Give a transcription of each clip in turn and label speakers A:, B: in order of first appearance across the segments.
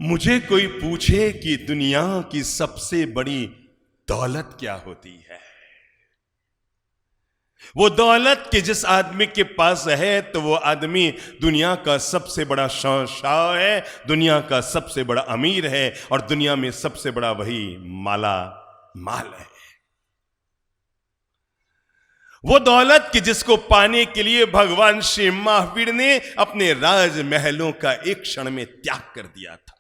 A: मुझे कोई पूछे कि दुनिया की सबसे बड़ी दौलत क्या होती है, वो दौलत कि जिस आदमी के पास है तो वो आदमी दुनिया का सबसे बड़ा शाह है, दुनिया का सबसे बड़ा अमीर है और दुनिया में सबसे बड़ा वही माला माल है। वो दौलत कि जिसको पाने के लिए भगवान श्री महावीर ने अपने राजमहलों का एक क्षण में त्याग कर दिया था।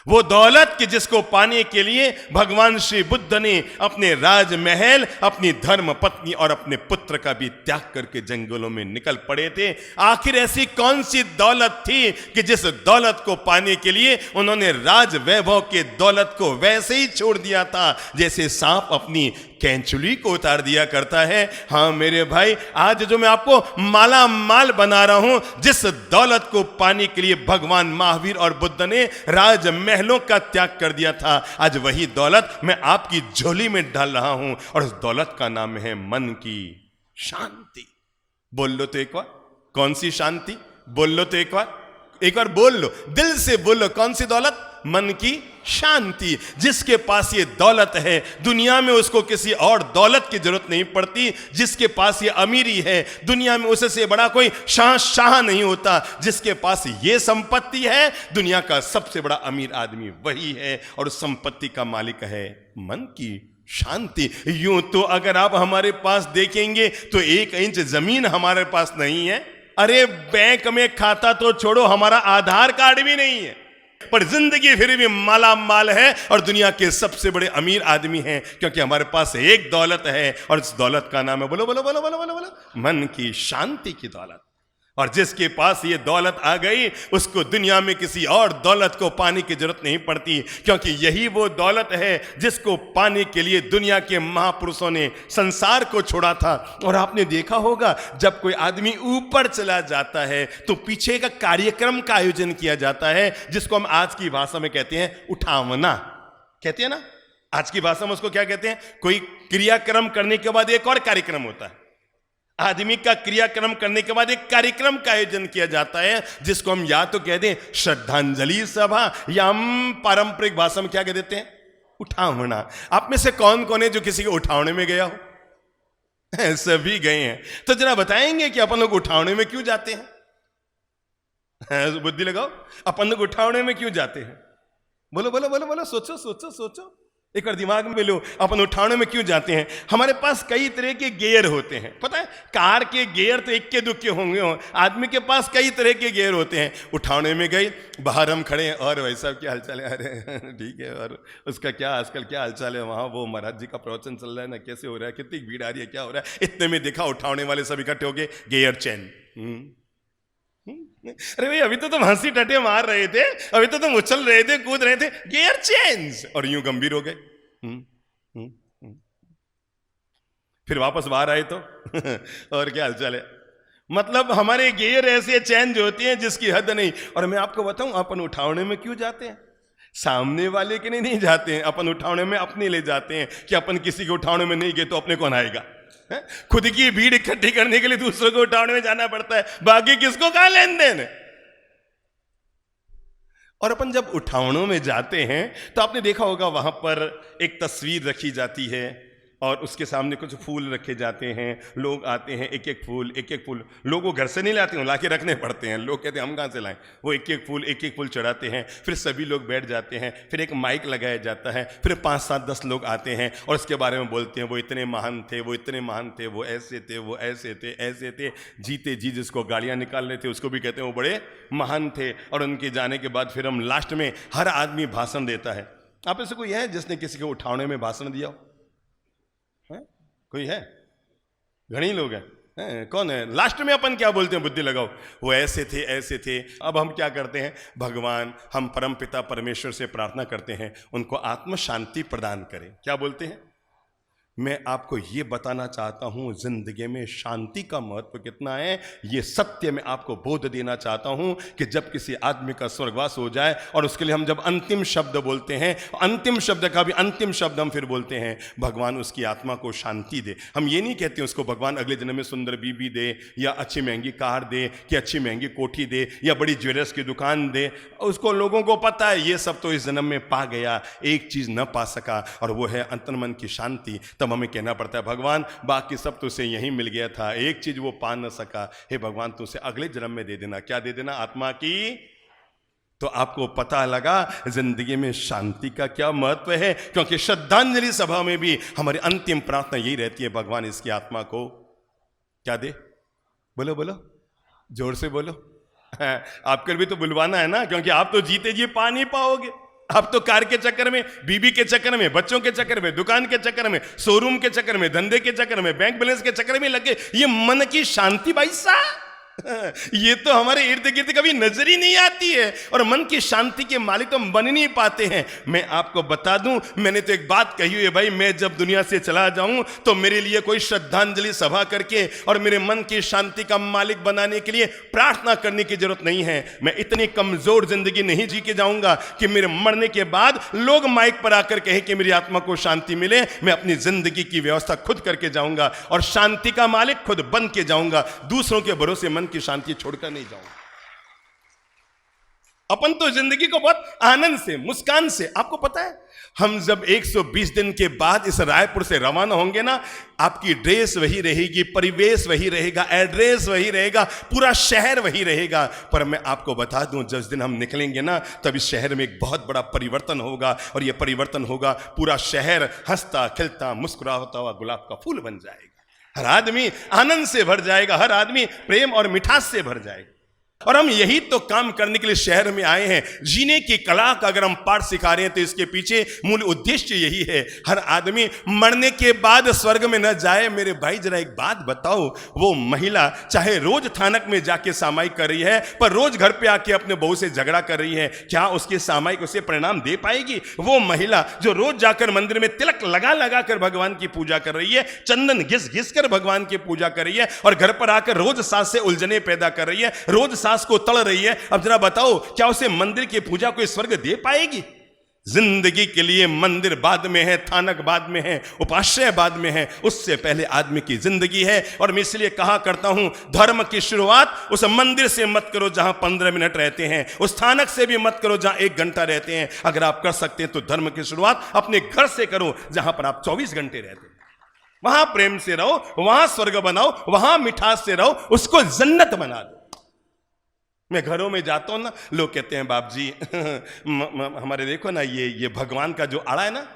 A: वो दौलत कि जिसको पाने के लिए भगवान श्री बुद्ध ने अपने राजमहल, अपनी धर्म पत्नी और अपने पुत्र का भी त्याग करके जंगलों में निकल पड़े थे। आखिर ऐसी कौन सी दौलत थी कि जिस दौलत को पाने के लिए उन्होंने राज वैभव के दौलत को वैसे ही छोड़ दिया था जैसे सांप अपनी कैंचुली को उतार दिया करता है। हाँ मेरे भाई, आज जो मैं आपको माला माल बना रहा हूं, जिस दौलत को पाने के लिए भगवान महावीर और बुद्ध ने राजमहलों का त्याग कर दिया था, आज वही दौलत मैं आपकी झोली में डाल रहा हूं और उस दौलत का नाम है मन की शांति। बोल लो तो एक बार, कौन सी शांति? बोल लो तो एक बार बोल लो, दिल से बोलो, कौन सी दौलत? मन की शांति। जिसके पास ये दौलत है, दुनिया में उसको किसी और दौलत की जरूरत नहीं पड़ती। जिसके पास ये अमीरी है, दुनिया में उससे बड़ा कोई शाह नहीं होता। जिसके पास ये संपत्ति है, दुनिया का सबसे बड़ा अमीर आदमी वही है और उस संपत्ति का मालिक है मन की शांति। यूं तो अगर आप हमारे पास देखेंगे तो 1 इंच जमीन हमारे पास नहीं है। अरे बैंक में खाता तो छोड़ो, हमारा आधार कार्ड भी नहीं है, पर जिंदगी फिर भी माला माल है और दुनिया के सबसे बड़े अमीर आदमी हैं, क्योंकि हमारे पास एक दौलत है और इस दौलत का नाम है, बोलो बोलो बोलो बोलो बोलो बोलो, मन की शांति की दौलत। और जिसके पास ये दौलत आ गई, उसको दुनिया में किसी और दौलत को पाने की जरूरत नहीं पड़ती, क्योंकि यही वो दौलत है जिसको पाने के लिए दुनिया के महापुरुषों ने संसार को छोड़ा था। और आपने देखा होगा, जब कोई आदमी ऊपर चला जाता है तो पीछे का कार्यक्रम का आयोजन किया जाता है, जिसको हम आज की भाषा में कहते हैं उठावना। कहते हैं ना, आज की भाषा में उसको क्या कहते हैं? कोई क्रियाक्रम करने के बाद एक और कार्यक्रम होता है। आदमी का क्रियाक्रम करने के बाद एक कार्यक्रम का आयोजन किया जाता है, जिसको हम या तो कह दें श्रद्धांजलि सभा, या हम पारंपरिक भाषा में क्या कह देते हैं? उठावना। आप में से कौन कौन है जो किसी के उठावने में गया हो? सभी गए हैं। तो जरा बताएंगे कि अपन लोग उठावने में क्यों जाते हैं? बुद्धि लगाओ, अपन लोग उठावने में क्यों जाते हैं? बोलो बोलो बोलो बोलो, सोचो सोचो सोचो, एक बार दिमाग में लो, अपन उठाने में क्यों जाते हैं? हमारे पास कई तरह के गियर होते हैं, पता है? कार के गियर तो इक्के दुक्के होंगे हो, आदमी के पास कई तरह के गियर होते हैं। उठाने में गए, बाहर हम खड़े हैं, और भाई साहब क्या हालचाल है? अरे ठीक है, और उसका क्या आजकल क्या हालचाल है? वहाँ वो महाराज जी का प्रवचन चल रहा है ना, कैसे हो रहा है, कितनी भीड़ आ रही है, क्या हो रहा है? इतने में देखा उठाने वाले सब इकट्ठे हो गए, गियर चेन। अरे भाई, अभी तो तुम हंसी टटे मार रहे थे, अभी तो तुम उछल रहे थे, कूद रहे थे, गियर चेंज, और यूं गंभीर हो गए। फिर वापस बाहर आए तो और क्या हालचाल है? मतलब हमारे गियर ऐसे चेंज होती हैं जिसकी हद नहीं। और मैं आपको बताऊं, अपन उठावने में क्यों जाते हैं? सामने वाले के लिए नहीं जाते हैं, अपन उठावने में अपने ले जाते हैं कि अपन किसी के उठावने में नहीं गए तो अपने कौन आएगा? खुद की भीड़ इकट्ठी करने के लिए दूसरों को उठावने में जाना पड़ता है, बाकी किसको कहां लेन देन है? और अपन जब उठावनों में जाते हैं तो आपने देखा होगा, वहां पर एक तस्वीर रखी जाती है और उसके सामने कुछ फूल रखे जाते हैं। लोग आते हैं, एक एक फूल। लोग वो घर से नहीं लाते हैं, लाके रखने पड़ते हैं। लोग कहते हैं हम कहाँ से लाएं? वो एक एक फूल चढ़ाते हैं, फिर सभी लोग बैठ जाते हैं, फिर एक माइक लगाया जाता है, फिर 5, 7, 10 लोग आते हैं और उसके बारे में बोलते हैं, वो इतने महान थे, वो इतने महान थे, वो ऐसे थे, वो ऐसे थे, ऐसे थे। जीते जी जिसको गाड़ियाँ निकाल रहे थे उसको भी कहते हैं वो बड़े महान थे। और उनके जाने के बाद फिर हम लास्ट में हर आदमी भाषण देता है। आप ऐसे कोई है जिसने किसी को उठाने में भाषण दिया हो? कोई है? घणे लोग हैं। कौन है? लास्ट में अपन क्या बोलते हैं? बुद्धि लगाओ, वो ऐसे थे, ऐसे थे। अब हम क्या करते हैं? भगवान, हम परमपिता परमेश्वर से प्रार्थना करते हैं उनको आत्म शांति प्रदान करें। क्या बोलते हैं? मैं आपको यह बताना चाहता हूं जिंदगी में शांति का महत्व कितना है। यह सत्य मैं आपको बोध देना चाहता हूं कि जब किसी आदमी का स्वर्गवास हो जाए और उसके लिए हम जब अंतिम शब्द बोलते हैं, अंतिम शब्द का भी अंतिम शब्द हम फिर बोलते हैं, भगवान उसकी आत्मा को शांति दे। हम ये नहीं कहते उसको भगवान अगले जन्म में सुंदर बीबी दे या अच्छी महंगी कार दे कि अच्छी महंगी कोठी दे या बड़ी ज्वेलर्स की दुकान दे। उसको लोगों को पता है ये सब तो इस जन्म में पा गया, एक चीज न पा सका और वो है अंतर्मन मन की शांति। तब हमें कहना पड़ता है भगवान बाकी सब तो उसे यहीं मिल गया था, एक चीज वो पा न सका, हे भगवान तो उसे अगले जन्म में दे देना। क्या दे देना? आत्मा की। तो आपको पता लगा जिंदगी में शांति का क्या महत्व है, क्योंकि श्रद्धांजलि सभा में भी हमारी अंतिम प्रार्थना यही रहती है, भगवान इसकी आत्मा को क्या दे? बोलो बोलो, जोर से बोलो। आपको भी तो बुलवाना है ना, क्योंकि आप तो जीते जी पा नहीं पाओगे। आप तो कार के चक्कर में, बीबी के चक्कर में, बच्चों के चक्कर में, दुकान के चक्कर में, शोरूम के चक्कर में, धंधे के चक्कर में, बैंक बैलेंस के चक्कर में लगे। ये मन की शांति भाई साहब ये तो हमारे इर्द गिर्द कभी नजर ही नहीं आती है, और मन की शांति के मालिक तो हम बन नहीं पाते हैं। मैं आपको बता दूं, मैंने तो एक बात कही हुई है भाई, मैं जब दुनिया से चला जाऊं तो मेरे लिए कोई श्रद्धांजलि सभा करके और मेरे मन की शांति का मालिक बनाने के लिए प्रार्थना करने की जरूरत नहीं है। मैं इतनी कमजोर जिंदगी नहीं जी के जाऊंगा कि मेरे मरने के बाद लोग माइक पर आकर कहे कि मेरी आत्मा को शांति मिले। मैं अपनी जिंदगी की व्यवस्था खुद करके जाऊंगा और शांति का मालिक खुद बन के जाऊंगा, दूसरों के भरोसे मन की शांति छोड़कर नहीं जाऊंगा। अपन तो जिंदगी को बहुत आनंद से, मुस्कान से, आपको पता है हम जब 120 दिन के बाद इस रायपुर से रवाना होंगे ना, आपकी ड्रेस वही रहेगी, परिवेश वही रहेगा, एड्रेस वही रहेगा, पूरा शहर वही रहेगा। पर मैं आपको बता दूं, जिस दिन हम निकलेंगे ना तब इस शहर में एक बहुत बड़ा परिवर्तन होगा, और यह परिवर्तन होगा पूरा शहर हंसता खिलता मुस्कुराता हुआ गुलाब का फूल बन जाएगा। हर आदमी आनंद से भर जाएगा, हर आदमी प्रेम और मिठास से भर जाएगा। और हम यही तो काम करने के लिए शहर में आए हैं। जीने की कला का अगर हम पाठ सिखा रहे हैं तो इसके पीछे मूल उद्देश्य यही है, हर आदमी मरने के बाद स्वर्ग में न जाए। मेरे भाई जरा एक बात बताओ, वो महिला चाहे रोज थानक में जाके सामायिक कर रही है, पर रोज घर पे आके अपने बहू से झगड़ा कर रही है, क्या उसके सामायिक उसे परिणाम दे पाएगी? वो महिला जो रोज जाकर मंदिर में तिलक लगा लगा कर भगवान की पूजा कर रही है, चंदन घिस घिस कर भगवान की पूजा कर रही है, और घर पर आकर रोज सास से उलझने पैदा कर रही है, रोज को तड़ रही है, अब जरा बताओ क्या उसे मंदिर की पूजा कोई स्वर्ग दे पाएगी? जिंदगी के लिए मंदिर बाद में है, थानक बाद में है, उपाश्रय बाद में है, उससे पहले आदमी की जिंदगी है। और मैं इसलिए कहा करता हूं, धर्म की शुरुआत उस मंदिर से मत करो जहां 15 मिनट रहते हैं, उस थानक से भी मत करो जहां 1 घंटा रहते हैं। अगर आप कर सकते हैं तो धर्म की शुरुआत अपने घर से करो जहां पर आप 24 घंटे रहते हैं। वहां प्रेम से रहो, वहां स्वर्ग बनाओ, वहां मिठास से रहो, उसको जन्नत बना दो। मैं घरों में जाता हूं ना, लोग कहते हैं बाप जी हमारे देखो ना ये भगवान का जो आड़ा है ना,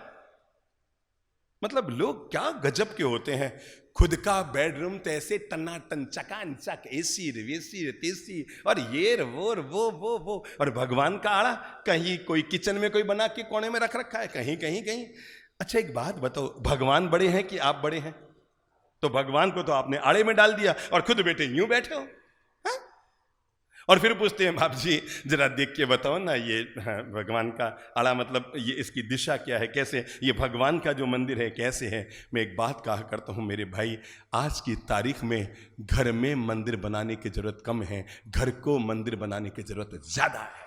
A: मतलब लोग क्या गजब के होते हैं। खुद का बेडरूम तो ऐसे टनाटन चकाचक, एसी वेसी तेसी और ये वो, और भगवान का आड़ा कहीं कोई किचन में कोई बना के कोने में रख रखा है, कहीं। अच्छा एक बात बताओ, भगवान बड़े हैं कि आप बड़े हैं? तो भगवान को तो आपने आड़े में डाल दिया और खुद बेटे यूं बैठे हो। और फिर पूछते हैं बाप जी जरा देख के बताओ ना, ये भगवान का आड़ा मतलब ये इसकी दिशा क्या है, कैसे ये भगवान का जो मंदिर है कैसे है? मैं एक बात कहा करता हूँ मेरे भाई, आज की तारीख में घर में मंदिर बनाने की जरूरत कम है, घर को मंदिर बनाने की जरूरत ज्यादा है।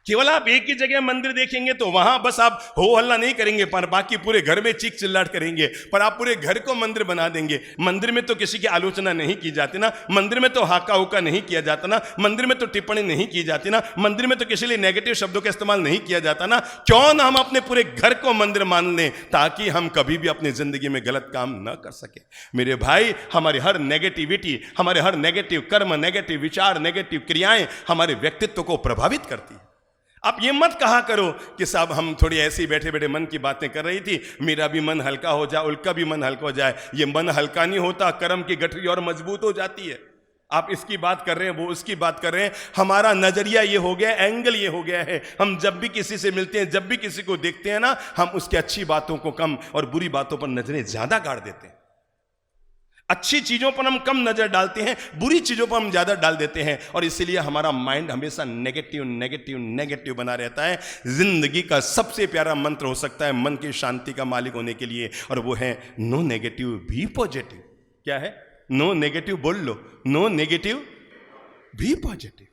A: केवल आप एक ही जगह मंदिर देखेंगे तो वहां बस आप हो हल्ला नहीं करेंगे, पर बाकी पूरे घर में चीख चिल्लाट करेंगे, पर आप पूरे घर को मंदिर बना देंगे। मंदिर में तो किसी की आलोचना नहीं की जाती ना, मंदिर में तो हाका हुका नहीं किया जाता ना, मंदिर में तो टिप्पणी नहीं की जाती ना, मंदिर में तो किसी लिए नेगेटिव शब्दों का इस्तेमाल नहीं किया जाता ना। क्यों ना हम अपने पूरे घर को मंदिर मान लें, ताकि हम कभी भी अपनी जिंदगी में गलत काम न कर सके। मेरे भाई, हमारी हर नेगेटिविटी, हमारे हर नेगेटिव कर्म, नेगेटिव विचार, नेगेटिव क्रियाएं हमारे व्यक्तित्व को प्रभावित करती है। आप ये मत कहा करो कि साहब हम थोड़ी ऐसी बैठे बैठे मन की बातें कर रही थी, मेरा भी मन हल्का हो जाए, उनका भी मन हल्का हो जाए। ये मन हल्का नहीं होता, कर्म की गठरी और मजबूत हो जाती है। आप इसकी बात कर रहे हैं, वो उसकी बात कर रहे हैं, हमारा नजरिया ये हो गया, एंगल ये हो गया है। हम जब भी किसी से मिलते हैं, जब भी किसी को देखते हैं ना, हम उसकी अच्छी बातों को कम और बुरी बातों पर नजरें ज्यादा गाड़ देते हैं। अच्छी चीजों पर हम कम नजर डालते हैं, बुरी चीजों पर हम ज्यादा डाल देते हैं, और इसीलिए हमारा माइंड हमेशा नेगेटिव नेगेटिव नेगेटिव बना रहता है। जिंदगी का सबसे प्यारा मंत्र हो सकता है मन की शांति का मालिक होने के लिए, और वो है नो नेगेटिव बी पॉजिटिव। क्या है? नो नेगेटिव, बोल लो, नो नेगेटिव बी पॉजिटिव।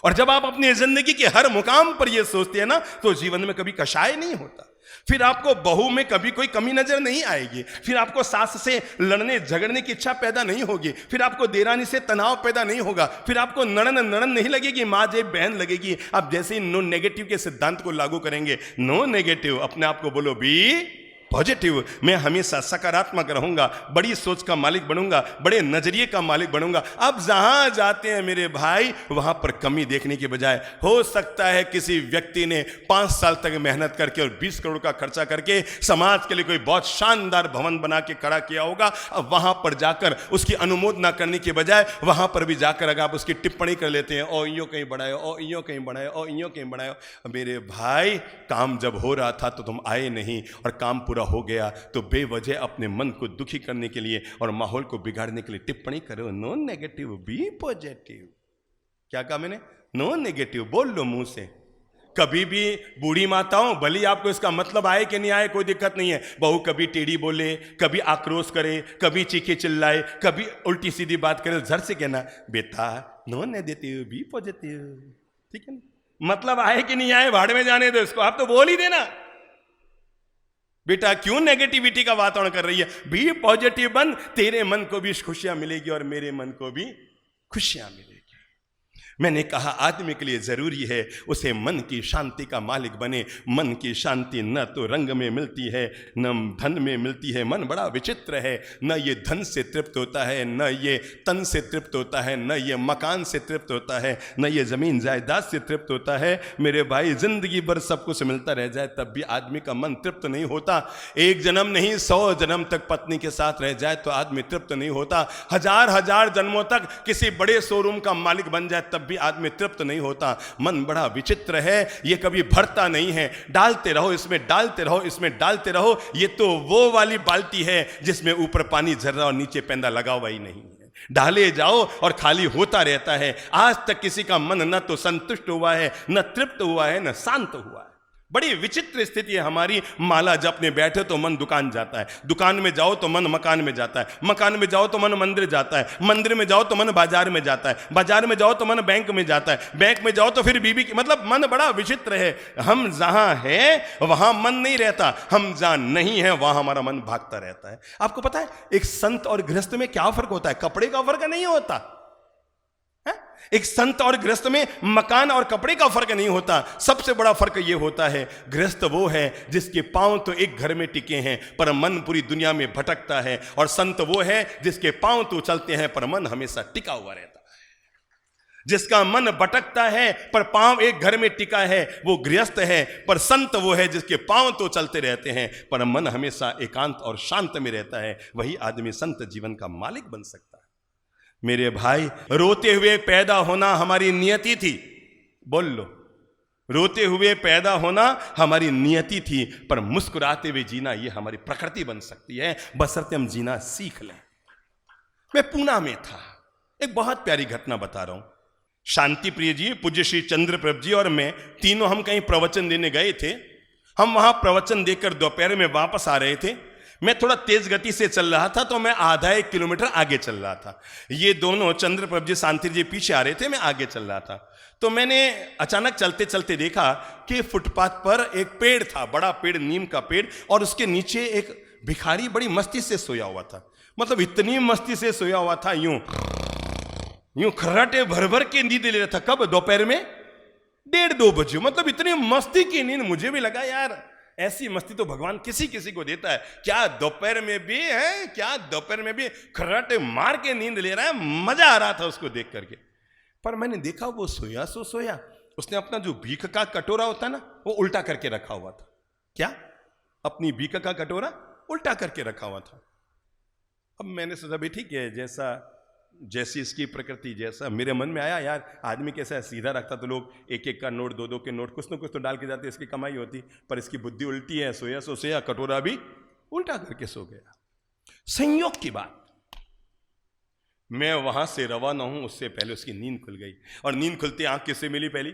A: और जब आप अपनी जिंदगी के हर मुकाम पर यह सोचते हैं ना, तो जीवन में कभी कषाय नहीं होता। फिर आपको बहू में कभी कोई कमी नजर नहीं आएगी, फिर आपको सास से लड़ने झगड़ने की इच्छा पैदा नहीं होगी, फिर आपको देरानी से तनाव पैदा नहीं होगा, फिर आपको नड़न नहीं लगेगी, माँ जे बहन लगेगी। आप जैसे ही नो नेगेटिव के सिद्धांत को लागू करेंगे, नो नेगेटिव, अपने आप को बोलो बी पॉजिटिव, मैं हमेशा सकारात्मक रहूंगा, बड़ी सोच का मालिक बनूंगा, बड़े नजरिए का मालिक बनूंगा। अब जहां जाते हैं मेरे भाई, वहां पर कमी देखने के बजाय, हो सकता है किसी व्यक्ति ने 5 साल तक मेहनत करके और 20 करोड़ का खर्चा करके समाज के लिए कोई बहुत शानदार भवन बना के खड़ा किया होगा। अब वहां पर जाकर उसकी अनुमोदना करने के बजाय, वहां पर भी जाकर अगर आप उसकी टिप्पणी कर लेते हैं, ओ इयो कहीं बढ़ाए, ओ इयो कहीं बढ़ाए, ओ इयो कहीं बढ़ाए, मेरे भाई काम जब हो रहा था तो तुम आए नहीं, और काम पूरा हो गया तो बेवजह अपने मन को दुखी करने के लिए और माहौल को बिगाड़ने के लिए टिप्पणी करो। No negative be positive. क्या कहा मैंने? No negative. बोल लो मुंह से। कभी भी बूढ़ी माताओं, भले आपको इसका मतलब आए कि नहीं आए कोई दिक्कत नहीं है, बहू कभी टेढ़ी बोले, कभी आक्रोश करे, कभी चीखे चिल्लाए, कभी उल्टी सीधी बात करे, झर से कहना बेटा नो नेगेटिव बी पॉजिटिव। ठीक है ना? मतलब आए कि नहीं आए भाड़ में जाने दो इसको, आप तो बोल ही देना बेटा क्यों नेगेटिविटी का वातावरण कर रही है, बी पॉजिटिव बन, तेरे मन को भी खुशियां मिलेगी और मेरे मन को भी खुशियां मिलेगी। मैंने कहा आदमी के लिए जरूरी है उसे मन की शांति का मालिक बने। मन की शांति न तो रंग में मिलती है, न धन में मिलती है। मन बड़ा विचित्र है, न ये धन से तृप्त होता है, न ये तन से तृप्त होता है, न ये मकान से तृप्त होता है, न ये जमीन जायदाद से तृप्त होता है। मेरे भाई जिंदगी भर सब कुछ मिलता रह जाए तब भी आदमी का मन तृप्त नहीं होता। एक जन्म नहीं 100 जन्म तक पत्नी के साथ रह जाए तो आदमी तृप्त नहीं होता। हजार जन्मों तक किसी बड़े शोरूम का मालिक बन जाए तब भी आदमी तृप्त नहीं होता। मन बड़ा विचित्र है, ये कभी भरता नहीं है। डालते रहो इसमें, डालते रहो इसमें, डालते रहो। ये तो वो वाली बाल्टी है जिसमें ऊपर पानी झर रहा और नीचे पेंदा लगा हुआ ही नहीं है। डाले जाओ और खाली होता रहता है। आज तक किसी का मन न तो संतुष्ट हुआ है, न तृप्त हुआ है, न शांत हुआ है। बड़ी विचित्र स्थिति है हमारी। माला जपने बैठे तो मन दुकान जाता है, दुकान में जाओ तो मन मकान में जाता है, मकान में जाओ तो मन मंदिर जाता है, मंदिर में जाओ तो मन बाजार में जाता है, बाजार में जाओ तो मन बैंक में जाता है, बैंक में जाओ तो फिर बीबी की, मतलब मन बड़ा विचित्र है। हम जहां हैं वहां मन नहीं रहता, हम जहां नहीं है वहां हमारा मन भागता रहता है। आपको पता है एक संत और गृहस्थ में क्या फर्क होता है? कपड़े का फर्क नहीं होता। एक संत और गृहस्थ में मकान और कपड़े का फर्क नहीं होता। सबसे बड़ा फर्क यह होता है गृहस्थ वो है जिसके पांव तो एक घर में टिके हैं पर मन पूरी दुनिया में भटकता है, और संत वो है जिसके पांव तो चलते हैं पर मन हमेशा टिका हुआ रहता है। जिसका मन भटकता है पर पांव एक घर में टिका है वो गृहस्थ है, पर संत वो है जिसके पांव तो चलते रहते हैं पर मन हमेशा एकांत और शांत में रहता है। वही आदमी संत जीवन का मालिक बन सकता है। मेरे भाई रोते हुए पैदा होना हमारी नियति थी। बोल लो, रोते हुए पैदा होना हमारी नियति थी, पर मुस्कुराते हुए जीना ये हमारी प्रकृति बन सकती है, बशर्ते हम जीना सीख लें। मैं पूना में था, एक बहुत प्यारी घटना बता रहा हूं। शांति प्रिय जी, पूज्य श्री चंद्र प्रभ जी और मैं तीनों हम कहीं प्रवचन देने गए थे। हम वहां प्रवचन देकर दोपहर में वापस आ रहे थे। मैं थोड़ा तेज गति से चल रहा था तो मैं आधा 1 किलोमीटर आगे चल रहा था। ये दोनों चंद्र प्रभ जी शांति जी पीछे आ रहे थे, मैं आगे चल रहा था। तो मैंने अचानक चलते चलते देखा कि फुटपाथ पर एक पेड़ था, बड़ा पेड़, नीम का पेड़, और उसके नीचे एक भिखारी बड़ी मस्ती से सोया हुआ था। मतलब इतनी मस्ती से सोया हुआ था, यूं खर्राटे भर भर के नींद ले रहा था। कब? दोपहर में 1:30-2 बजे। मतलब इतनी मस्ती की नींद। मुझे भी लगा यार ऐसी मस्ती तो भगवान किसी किसी को देता है। क्या दोपहर में भी है, क्या दोपहर में भी खर्राटे मार के नींद ले रहा है। मजा आ रहा था उसको देख करके। पर मैंने देखा वो सोया सो सोया, उसने अपना जो भीख का कटोरा होता है ना वो उल्टा करके रखा हुआ था। क्या? अपनी भीख का कटोरा उल्टा करके रखा हुआ था। अब मैंने सोचा भी ठीक है, जैसी इसकी प्रकृति, जैसा मेरे मन में आया यार आदमी कैसा है, सीधा रखता तो लोग 1-1 का नोट, 2-2 के नोट कुछ न कुछ तो डाल के जाते, इसकी कमाई होती। पर इसकी बुद्धि उल्टी है, सोया सो सोया, कटोरा भी उल्टा करके सो गया। संयोग की बात, मैं वहां से रवाना हूं उससे पहले उसकी नींद खुल गई, और नींद खुलती आंख किससे मिली? पहली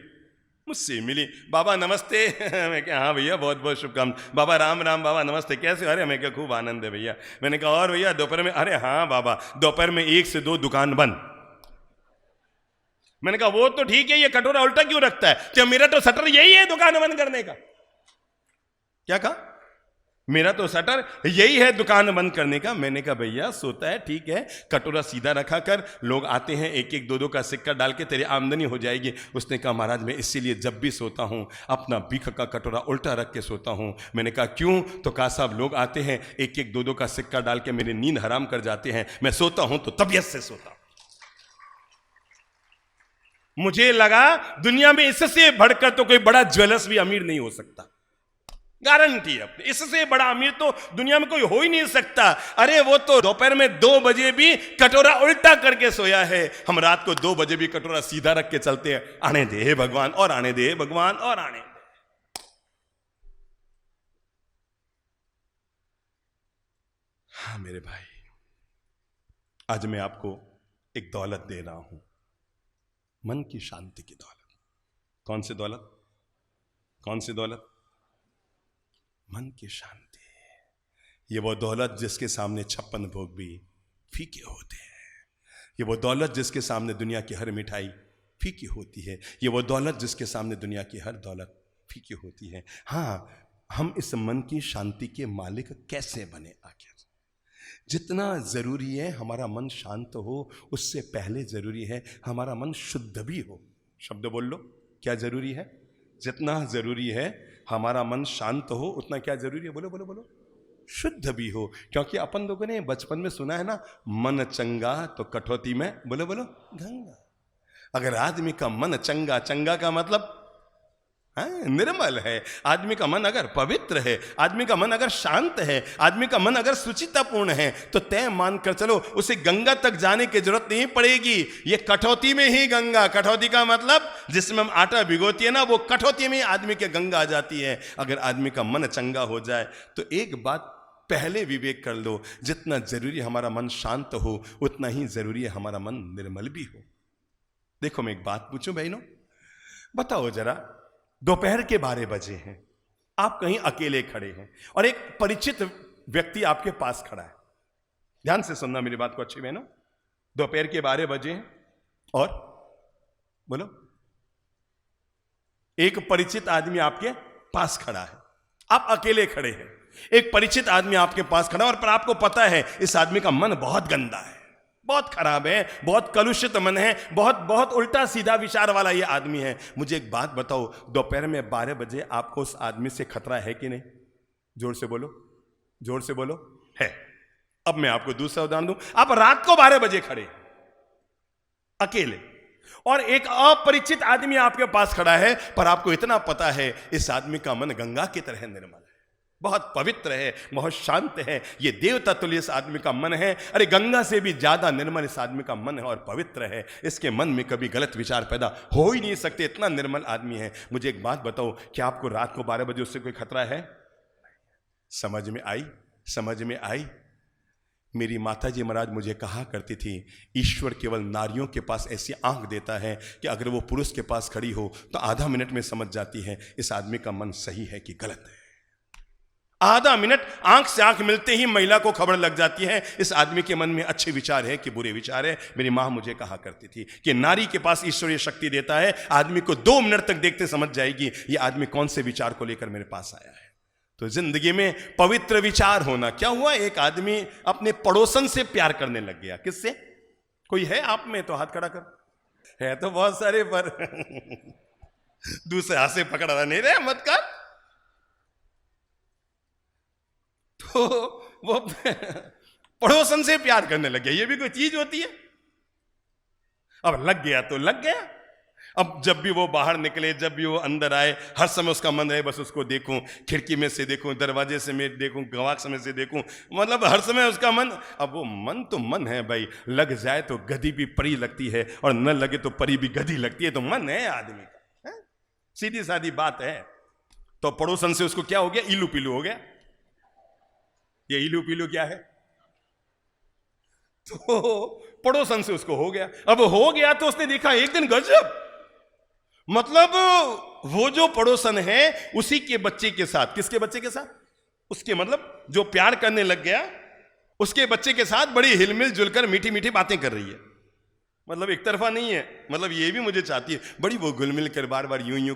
A: मुझसे मिली। बाबा नमस्ते। मैं क्या, हाँ भैया बहुत बहुत शुभकामनाएं। बाबा राम राम। बाबा नमस्ते, कैसे? अरे मैं क्या, खूब आनंद है भैया। मैंने कहा और भैया दोपहर में? अरे हाँ बाबा, दोपहर में 1 से 2 दुकान बंद। मैंने कहा वो तो ठीक है, ये कटोरा उल्टा क्यों रखता है? क्या मेरा तो शटर यही है दुकान बंद करने का। क्या कहा? मेरा तो शटर यही है दुकान बंद करने का। मैंने कहा भैया सोता है ठीक है, कटोरा सीधा रखा कर, लोग आते हैं 1-1 2-2 का सिक्का डाल के, तेरी आमदनी हो जाएगी। उसने कहा महाराज मैं इसीलिए जब भी सोता हूं अपना बीख का कटोरा उल्टा रख के सोता हूं। मैंने कहा क्यों? तो कहा साहब लोग आते हैं 1-1 2-2 का सिक्का डाल के मेरी नींद हराम कर जाते हैं, मैं सोता हूं तो तबीयत से सोता हूं। मुझे लगा दुनिया में इससे बढ़कर तो कोई बड़ा ज्वेलर्स भी अमीर नहीं हो सकता, गारंटी है अपने, इससे बड़ा अमीर तो दुनिया में कोई हो ही नहीं सकता। अरे वो तो दोपहर में 2 बजे भी कटोरा उल्टा करके सोया है, हम ne रात को 2 बजे भी कटोरा सीधा रख के चलते हैं। आने दे हे भगवान, और आने दे भगवान, और आने दे। हाँ मेरे भाई, आज मैं आपको एक दौलत दे रहा हूं, मन की शांति की दौलत। कौन सी दौलत? कौन सी दौलत? मन की शांति। ये वो दौलत जिसके सामने 56 भोग भी फीके होते हैं। ये वो दौलत जिसके सामने दुनिया की हर मिठाई फीकी होती है। ये वो दौलत जिसके सामने दुनिया की हर दौलत फीकी होती है। हाँ, हम इस मन की शांति के मालिक कैसे बने? आखिर जितना जरूरी है हमारा मन शांत हो, उससे पहले जरूरी है हमारा मन शुद्ध भी हो। शब्द बोल लो, क्या जरूरी है? जितना जरूरी है हमारा मन शांत हो, उतना क्या जरूरी है? बोलो बोलो बोलो, शुद्ध भी हो। क्योंकि अपन लोगों ने बचपन में सुना है ना, मन चंगा तो कटौती में, बोलो बोलो, गंगा। अगर आदमी का मन चंगा, चंगा का मतलब निर्मल है, आदमी का मन अगर पवित्र है, आदमी का मन अगर शांत है, आदमी का मन अगर सुचितापूर्ण है, तो तय मानकर चलो उसे गंगा तक जाने की जरूरत नहीं पड़ेगी। ये कटौती में ही गंगा, कटौती का मतलब जिसमें हम आटा भिगोती है ना, वो कटौती में ही आदमी के गंगा आ जाती है। अगर आदमी का मन चंगा हो जाए तो एक बात पहले विवेक कर लो, जितना जरूरी हमारा मन शांत हो उतना ही जरूरी है हमारा मन निर्मल भी हो। देखो मैं एक बात पूछूं बहनों, बताओ जरा, दोपहर के 12 बजे हैं, आप कहीं अकेले खड़े हैं और एक परिचित व्यक्ति आपके पास खड़ा है। ध्यान से सुनना मेरी बात को अच्छी बहनों। दोपहर के 12 बजे हैं और बोलो, एक परिचित आदमी आपके पास खड़ा है, आप अकेले खड़े हैं, एक परिचित आदमी आपके पास खड़ा है, और पर आपको पता है इस आदमी का मन बहुत गंदा है, बहुत खराब है, बहुत कलुषित मन है, बहुत बहुत उल्टा सीधा विचार वाला ये आदमी है। मुझे एक बात बताओ, दोपहर में 12 बजे आपको उस आदमी से खतरा है कि नहीं? जोर से बोलो, जोर से बोलो, है। अब मैं आपको दूसरा उदाहरण दूं। आप रात को 12 बजे खड़े अकेले, और एक अपरिचित आदमी आपके पास खड़ा है, पर आपको इतना पता है इस आदमी का मन गंगा की तरह निर्मल है, बहुत पवित्र है, बहुत शांत है, ये देवता तुल्य इस आदमी का मन है। अरे गंगा से भी ज्यादा निर्मल इस आदमी का मन है और पवित्र है, इसके मन में कभी गलत विचार पैदा हो ही नहीं सकते, इतना निर्मल आदमी है। मुझे एक बात बताओ, क्या आपको रात को 12 बजे उससे कोई खतरा है? समझ में आई? समझ में आई? मेरी माता जी महाराज मुझे कहा करती थी, ईश्वर केवल नारियों के पास ऐसी आंख देता है कि अगर वो पुरुष के पास खड़ी हो तो आधा मिनट में समझ जाती है इस आदमी का मन सही है कि गलत है। आधा मिनट आंख से आंख मिलते ही महिला को खबर लग जाती है इस आदमी के मन में अच्छे विचार है कि बुरे विचार है। मेरी मां मुझे कहा करती थी कि नारी के पास ईश्वरीय शक्ति देता है, आदमी को 2 मिनट तक देखते समझ जाएगी ये आदमी कौन से विचार को लेकर मेरे पास आया है। तो जिंदगी में पवित्र विचार होना। क्या हुआ, एक आदमी अपने पड़ोसन से प्यार करने लग गया। किससे? कोई है आप में तो हाथ खड़ा कर, है तो बहुत सारे, पर दूसरे हाथ से पकड़ रहा नहीं रहे, मत कर। तो वो पड़ोसन से प्यार करने लग गया। ये भी कोई चीज होती है? अब लग गया तो लग गया। अब जब भी वो बाहर निकले, जब भी वो अंदर आए, हर समय उसका मन रहे बस उसको देखूं, खिड़की में से देखूं, दरवाजे से मैं देखूं, गवाक्ष में से देखूं, मतलब हर समय उसका मन। अब वो मन तो मन है भाई, लग जाए तो गधी भी परी लगती है और न लगे तो परी भी गधी लगती है, तो मन है आदमी का, है? सीधी सादी बात है। तो पड़ोसन से उसको क्या हो गया? इलू पिलू हो गया। ये इलू पिलू क्या है? तो पड़ोसन से उसको हो गया। अब हो गया तो उसने देखा एक दिन गजब, मतलब वो जो पड़ोसन है उसी के बच्चे के साथ, किसके बच्चे के साथ, उसके मतलब जो प्यार करने लग गया उसके बच्चे के साथ बड़ी हिलमिल जुलकर मीठी मीठी बातें कर रही है। मतलब एक तरफा नहीं है, मतलब ये भी मुझे चाहती है, बड़ी वो घुलमिल कर बार बार यूं यूं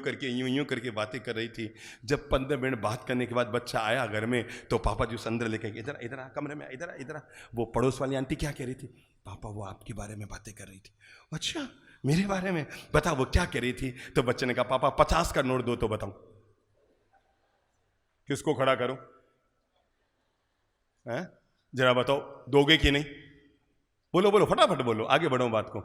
A: करके बातें कर रही थी। जब 15 मिनट बात करने के बाद बच्चा आया घर में तो पापा जी अंदर लेके गए, इधर इधर आ कमरे में, इधर इधर। वो पड़ोस वाली आंटी क्या कह रही थी, पापा वो आपके बारे में बातें कर रही थी। अच्छा मेरे बारे में, बता वो क्या कह रही थी। तो बच्चे ने कहा पापा 50 का नोट दो तो बताऊं किसको खड़ा करूं, जरा बताओ दोगे कि नहीं, बोलो बोलो फटाफट बोलो, आगे बढ़ो बात को।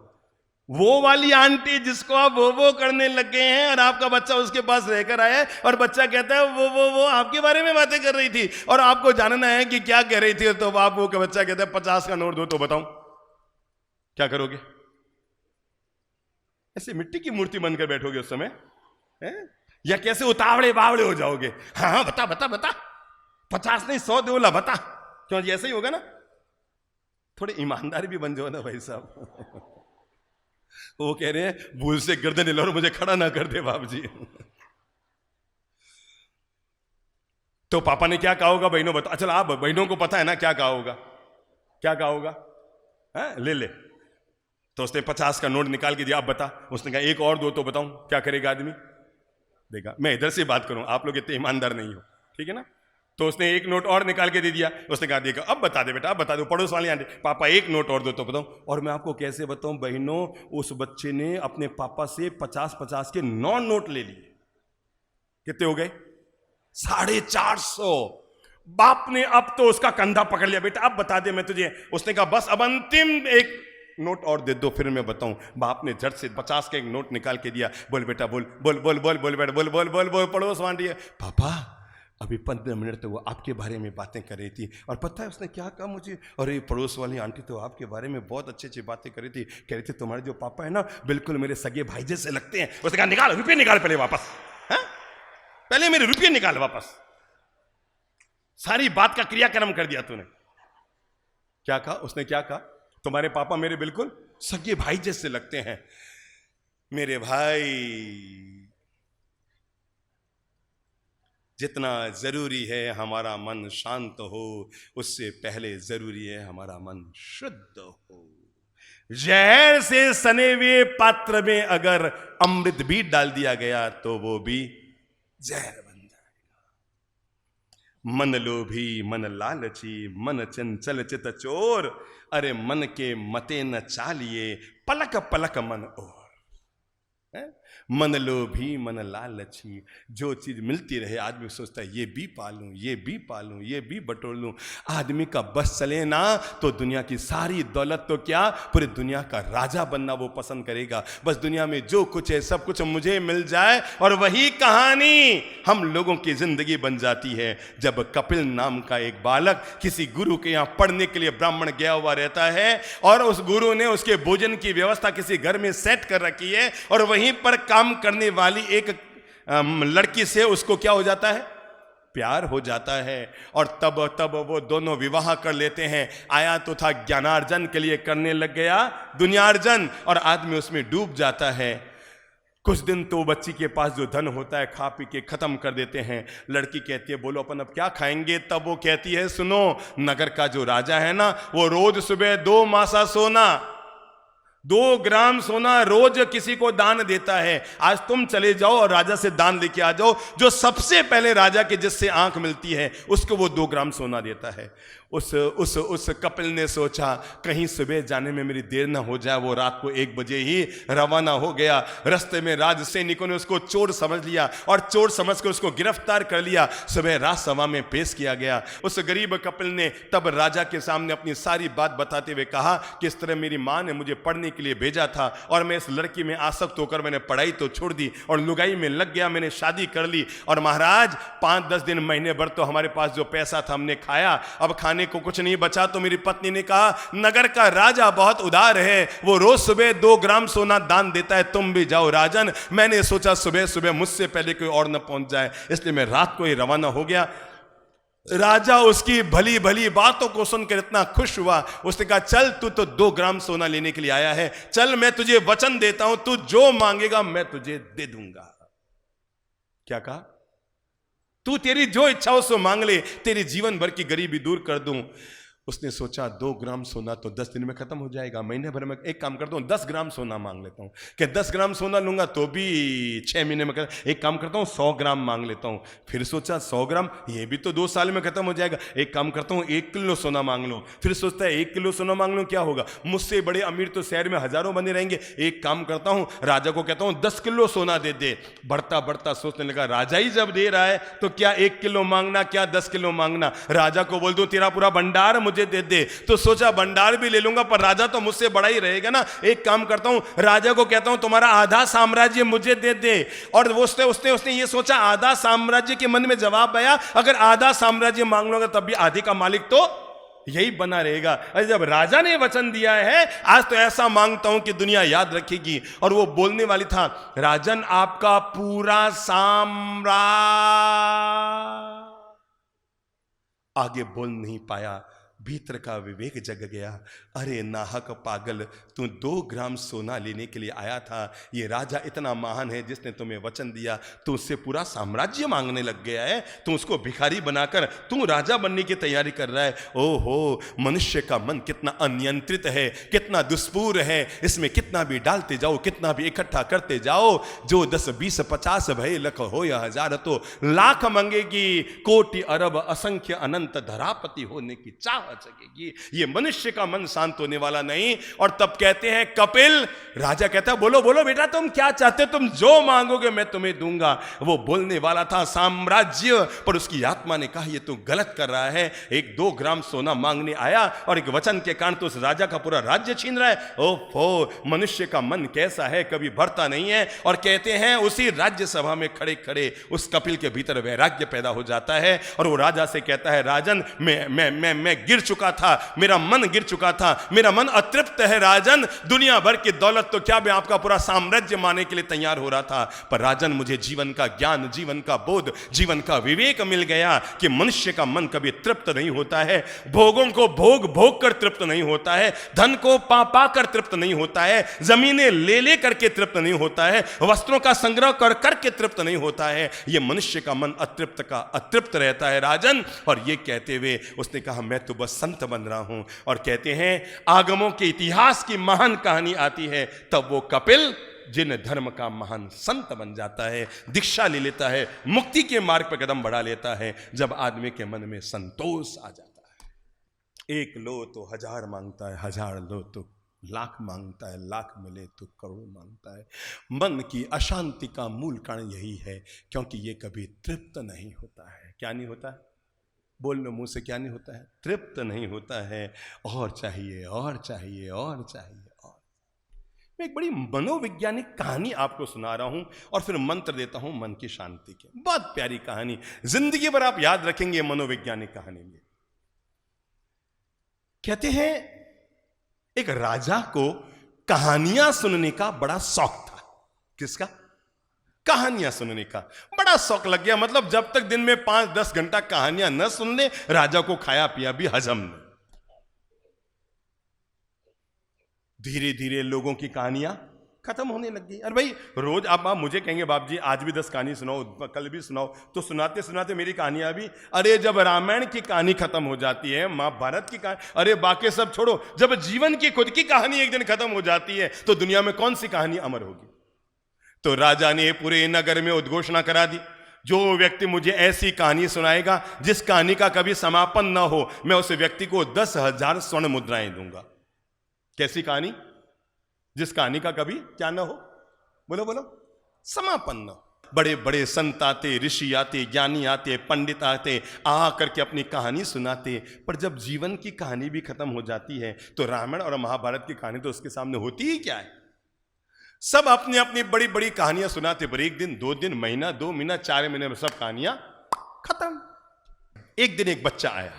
A: वो वाली आंटी जिसको आप वो करने लग गए हैं और आपका बच्चा उसके पास रहकर आया है और बच्चा कहता है वो आपके बारे में बातें कर रही थी और आपको जानना है कि क्या कह रही थी, तो आप वो का बच्चा कहता है 50 का नोट दो तो बताऊं, क्या करोगे? ऐसे मिट्टी की मूर्ति बनकर बैठोगे उस समय या कैसे उतावड़े बावड़े हो जाओगे, हाँ बता बता बता, 50 नहीं 100 दो ला बता, क्यों ऐसे ही होगा ना। थोड़े ईमानदार भी बन जाओ ना भाई साहब। वो कह रहे हैं भूल से गर्दन हिला और मुझे खड़ा ना कर दे बाप जी। तो पापा ने क्या कहा होगा बहनों बता, अच्छा आप बहनों को पता है ना क्या कहा होगा, क्या कहा होगा, ले ले। तो उसने 50 का नोट निकाल के दिया, अब बता। उसने कहा एक और दो तो बताऊं, क्या करेगा आदमी, देखा मैं इधर से बात करूं, आप लोग इतने ईमानदार नहीं हो, ठीक है ना। तो उसने एक नोट और निकाल के दे दिया, उसने कहा देखा अब बता दे बेटा, अब बता दो। पड़ोस वाली आंटी पापा एक नोट और दो तो बताऊं। और मैं आपको कैसे बताऊं बहनों, उस बच्चे ने अपने पापा से 50-50 के 9 नोट ले लिए। कितने हो गए? 450। बाप ने अब तो उसका कंधा पकड़ लिया, बेटा अब बता दे मैं तुझे। उसने कहा बस अब अंतिम एक नोट और दे दो फिर मैं बताऊं। बाप ने झट से 50 का एक नोट निकाल के दिया, बोल बेटा बोल बोल बोल बोल बोल बेटा बोल बोल बोल बोल। पड़ोस आंटी है पापा अभी 15 मिनट तो वो आपके बारे में बातें कर रही थी, और पता है उसने क्या कहा मुझे, और ये पड़ोस वाली आंटी तो आपके बारे में बहुत अच्छी अच्छी बातें कर रही थी, कह रही थी तुम्हारे जो पापा है ना बिल्कुल मेरे सगे भाई जैसे लगते हैं। उसने कहा निकाल रुपये निकाल पहले वापस, पहले मेरे रुपये निकाल वापस। सारी बात का क्रियाक्रम कर दिया तूने। क्या कहा उसने, क्या कहा, तुम्हारे पापा मेरे बिल्कुल सगे भाई जैसे लगते हैं। मेरे भाई जितना जरूरी है हमारा मन शांत हो, उससे पहले जरूरी है हमारा मन शुद्ध हो। जहर से सने हुए पात्र में अगर अमृत भी डाल दिया गया तो वो भी जहर बन जाएगा। मन लोभी मन लालची मन चंचल चित चोर, अरे मन के मते न चालिए पलक पलक मन और। मन लोभी मन लालची, जो चीज मिलती रहे आदमी सोचता है ये भी पालूं ये भी पालूं ये भी बटोर लूं। आदमी का बस चले ना तो दुनिया की सारी दौलत तो क्या पूरी दुनिया का राजा बनना वो पसंद करेगा। बस दुनिया में जो कुछ है सब कुछ मुझे मिल जाए, और वही कहानी हम लोगों की जिंदगी बन जाती है। जब कपिल नाम का एक बालक किसी गुरु के यहाँ पढ़ने के लिए ब्राह्मण गया हुआ रहता है, और उस गुरु ने उसके भोजन की व्यवस्था किसी घर में सेट कर रखी है, और वहीं पर काम करने वाली एक लड़की से उसको क्या हो जाता है, प्यार हो जाता है। और तब वो दोनों विवाह कर लेते हैं। आया तो था ज्ञानार्जन के लिए, करने लग गया दुनियार्जन, और आदमी उसमें डूब जाता है। कुछ दिन तो बच्ची के पास जो धन होता है खा पी के खत्म कर देते हैं। लड़की कहती है बोलो अपन अब क्या खाएंगे, तब वो कहती है सुनो, नगर का जो राजा है ना वो रोज सुबह 2 मासा सोना 2 ग्राम सोना रोज किसी को दान देता है। आज तुम चले जाओ और राजा से दान लेके आ जाओ। जो सबसे पहले राजा के जिससे आंख मिलती है उसको वो 2 ग्राम सोना देता है। उस कपिल ने सोचा कहीं सुबह जाने में मेरी देर ना हो जाए। वो रात को 1 बजे ही रवाना हो गया। रास्ते में राज सैनिकों ने उसको चोर समझ लिया, और चोर समझ कर उसको गिरफ्तार कर लिया। सुबह राजसभा में पेश किया गया। उस गरीब कपिल ने तब राजा के सामने अपनी सारी बात बताते हुए कहा कि इस तरह मेरी माँ ने मुझे पढ़ने के लिए भेजा था, और मैं इस लड़की में आसक्त होकर मैंने पढ़ाई तो छोड़ दी और लुगाई में लग गया, मैंने शादी कर ली। और महाराज 5-10 दिन महीने भर तो हमारे पास जो पैसा था हमने खाया, अब खाने को कुछ नहीं बचा। तो मेरी पत्नी ने कहा नगर का राजा बहुत उदार है, वो रोज सुबह 2 ग्राम सोना दान देता है, तुम भी जाओ राजन। मैंने सोचा सुबह सुबह मुझसे पहले कोई और न पहुंच जाए, इसलिए मैं रात को ही रवाना हो गया। राजा उसकी भली भली बातों को सुनकर इतना खुश हुआ, उसने कहा चल तू तो 2 ग्राम सोना लेने के लिए आया है, चल मैं तुझे वचन देता हूं, तू जो मांगेगा मैं तुझे दे दूंगा। क्या कहा? तू तेरी जो इच्छा हो सो मांग ले, तेरी जीवन भर की गरीबी दूर कर दूं। उसने सोचा 2 ग्राम सोना तो 10 दिन में खत्म हो जाएगा, महीने भर में एक काम करता हूं 10 ग्राम सोना मांग लेता हूं, कि 10 ग्राम सोना लूंगा तो भी 6 महीने में एक काम करता हूं 100 ग्राम मांग लेता हूं। फिर सोचा 100 ग्राम ये भी तो 2 साल में खत्म हो जाएगा, एक काम करता हूं 1 किलो सोना मांग लो। फिर सोचता है 1 किलो सोना मांग लो क्या होगा, मुझसे बड़े अमीर तो शहर में हजारों बने रहेंगे, एक काम करता हूं राजा को कहता हूं 10 किलो सोना दे दे। बढ़ता बढ़ता सोचने लगा राजा ही जब दे रहा है तो क्या 1 किलो मांगना, क्या 10 किलो मांगना, राजा को बोल दो तेरा पूरा भंडार मुझे दे दे। तो सोचा भंडार भी ले लूंगा पर राजा तो मुझसे बड़ा ही रहेगा ना, एक काम करता हूं राजा को कहता हूं तुम्हारा आधा साम्राज्य मुझे दे दे। और उसने ये सोचा, आधा साम्राज्य के मन में जवाब आया अगर आधा साम्राज्य मांग लूंगा तब भी आधे का मालिक तो यही बना रहेगा। अरे जब राजा ने वचन दिया है आज तो ऐसा मांगता हूं कि दुनिया याद रखेगी। और वो बोलने वाली था राजन आपका पूरा साम्राज्य, आगे बोल नहीं पाया, भीतर का विवेक जग गया। अरे नाहक पागल, तू 2 ग्राम सोना लेने के लिए आया था, ये राजा इतना महान है जिसने तुम्हें वचन दिया, तू उससे पूरा साम्राज्य मांगने लग गया है, तू उसको भिखारी बनाकर तू राजा बनने की तैयारी कर रहा है। ओहो, मनुष्य का मन कितना अनियंत्रित है, कितना दुष्पूर है, इसमें कितना भी डालते जाओ, कितना भी इकट्ठा करते जाओ, जो 10 20 50 भय लख हो या हजार तो लाख मंगेगी, कोटि अरब असंख्य अनंत धरापति होने की चाह सकेगी। ये मनुष्य का मन शांत होने वाला नहीं। और तब कहते हैं कपिल, राजा कहता है बोलो बोलो बेटा तुम क्या चाहते, तुम जो मांगोगे मैं तुम्हें दूंगा। वो बोलने वाला था साम्राज्य, पर उसकी आत्मा ने कहा ये तू गलत कर रहा है, 1-2 ग्राम सोना मांगने आया और एक वचन के कारण तो उस राजा का पूरा राज्य छीन रहा है। ओहो, मनुष्य का मन कैसा है, कभी भरता नहीं है। और कहते हैं उसी राज्यसभा में खड़े खड़े उस कपिल के भीतर वैराग्य पैदा हो जाता है और वो राजा से कहता है राजन मैं गिर चुका था, मेरा मन गिर चुका था, मेरा मन अतृप्त है राजन, दुनिया भर की दौलत तो क्या मैं आपका पूरा साम्राज्य माने के लिए तैयार हो रहा था, पर राजन मुझे जीवन का ज्ञान, जीवन का बोध, जीवन का विवेक मिल गया कि मनुष्य का मन कभी तृप्त नहीं होता है, भोगों को भोग भोग कर तृप्त नहीं होता है, धन को पा पा कर तृप्त नहीं होता है, जमीनें ले ले करके तृप्त नहीं होता है, वस्त्रों का संग्रह कर करके तृप्त नहीं होता है। यह मनुष्य का मन अतृप्त का अतृप्त रहता है राजन। और यह कहते हुए उसने कहा मैं तो बस संत बन रहा हूं। और कहते हैं आगमों के इतिहास की महान कहानी आती है, तब वो कपिल जिन धर्म का महान संत बन जाता है, दीक्षा ले लेता है, मुक्ति के मार्ग पर कदम बढ़ा लेता है, जब आदमी के मन में संतोष आ जाता है। 1 लो तो 1000 मांगता है, 1000 लो तो लाख मांगता है, लाख मिले तो करोड़ मांगता है। मन की अशांति का मूल कारण यही है, क्योंकि ये कभी तृप्त नहीं होता है। क्या नहीं होता है? बोल लो मुंह से, क्या नहीं होता है? तृप्त नहीं होता है, और चाहिए और चाहिए और चाहिए और। मैं एक बड़ी मनोवैज्ञानिक कहानी आपको सुना रहा हूं और फिर मंत्र देता हूं मन की शांति के। बहुत प्यारी कहानी, जिंदगी भर आप याद रखेंगे मनोवैज्ञानिक कहानी में। कहते हैं एक राजा को कहानियां सुनने का बड़ा शौक था। किसका? कहानियां सुनने का बड़ा शौक लग गया। मतलब जब तक दिन में 5-10 घंटा कहानियां न सुन ले, राजा को खाया पिया भी हजम नहीं। धीरे धीरे लोगों की कहानियां खत्म होने लग गई। अरे भाई रोज आप मुझे कहेंगे बाप जी आज भी 10 कहानी सुनाओ, कल भी सुनाओ, तो सुनाते सुनाते मेरी कहानियां भी, अरे जब रामायण की कहानी खत्म हो जाती है, महाभारत की कहानी, अरे बाकी सब छोड़ो, जब जीवन की खुद की कहानी एक दिन खत्म हो जाती है तो दुनिया में कौन सी कहानी अमर होगी? तो राजा ने पूरे नगर में उद्घोषणा करा दी, जो व्यक्ति मुझे ऐसी कहानी सुनाएगा जिस कहानी का कभी समापन ना हो, मैं उस व्यक्ति को 10,000 स्वर्ण मुद्राएं दूंगा। कैसी कहानी? जिस कहानी का कभी क्या ना हो, बोलो बोलो, समापन ना हो। बड़े बड़े संत आते, ऋषि आते, ज्ञानी आते, पंडित आते, आ करके अपनी कहानी सुनाते, पर जब जीवन की कहानी भी खत्म हो जाती है तो रामायण और महाभारत की कहानी तो उसके सामने होती ही क्या है। सब अपनी अपनी बड़ी बड़ी कहानियां सुनाते, पर 1 दिन 2 दिन, महीना 2 महीना 4 महीने में सब कहानियां खत्म। एक दिन एक बच्चा आया,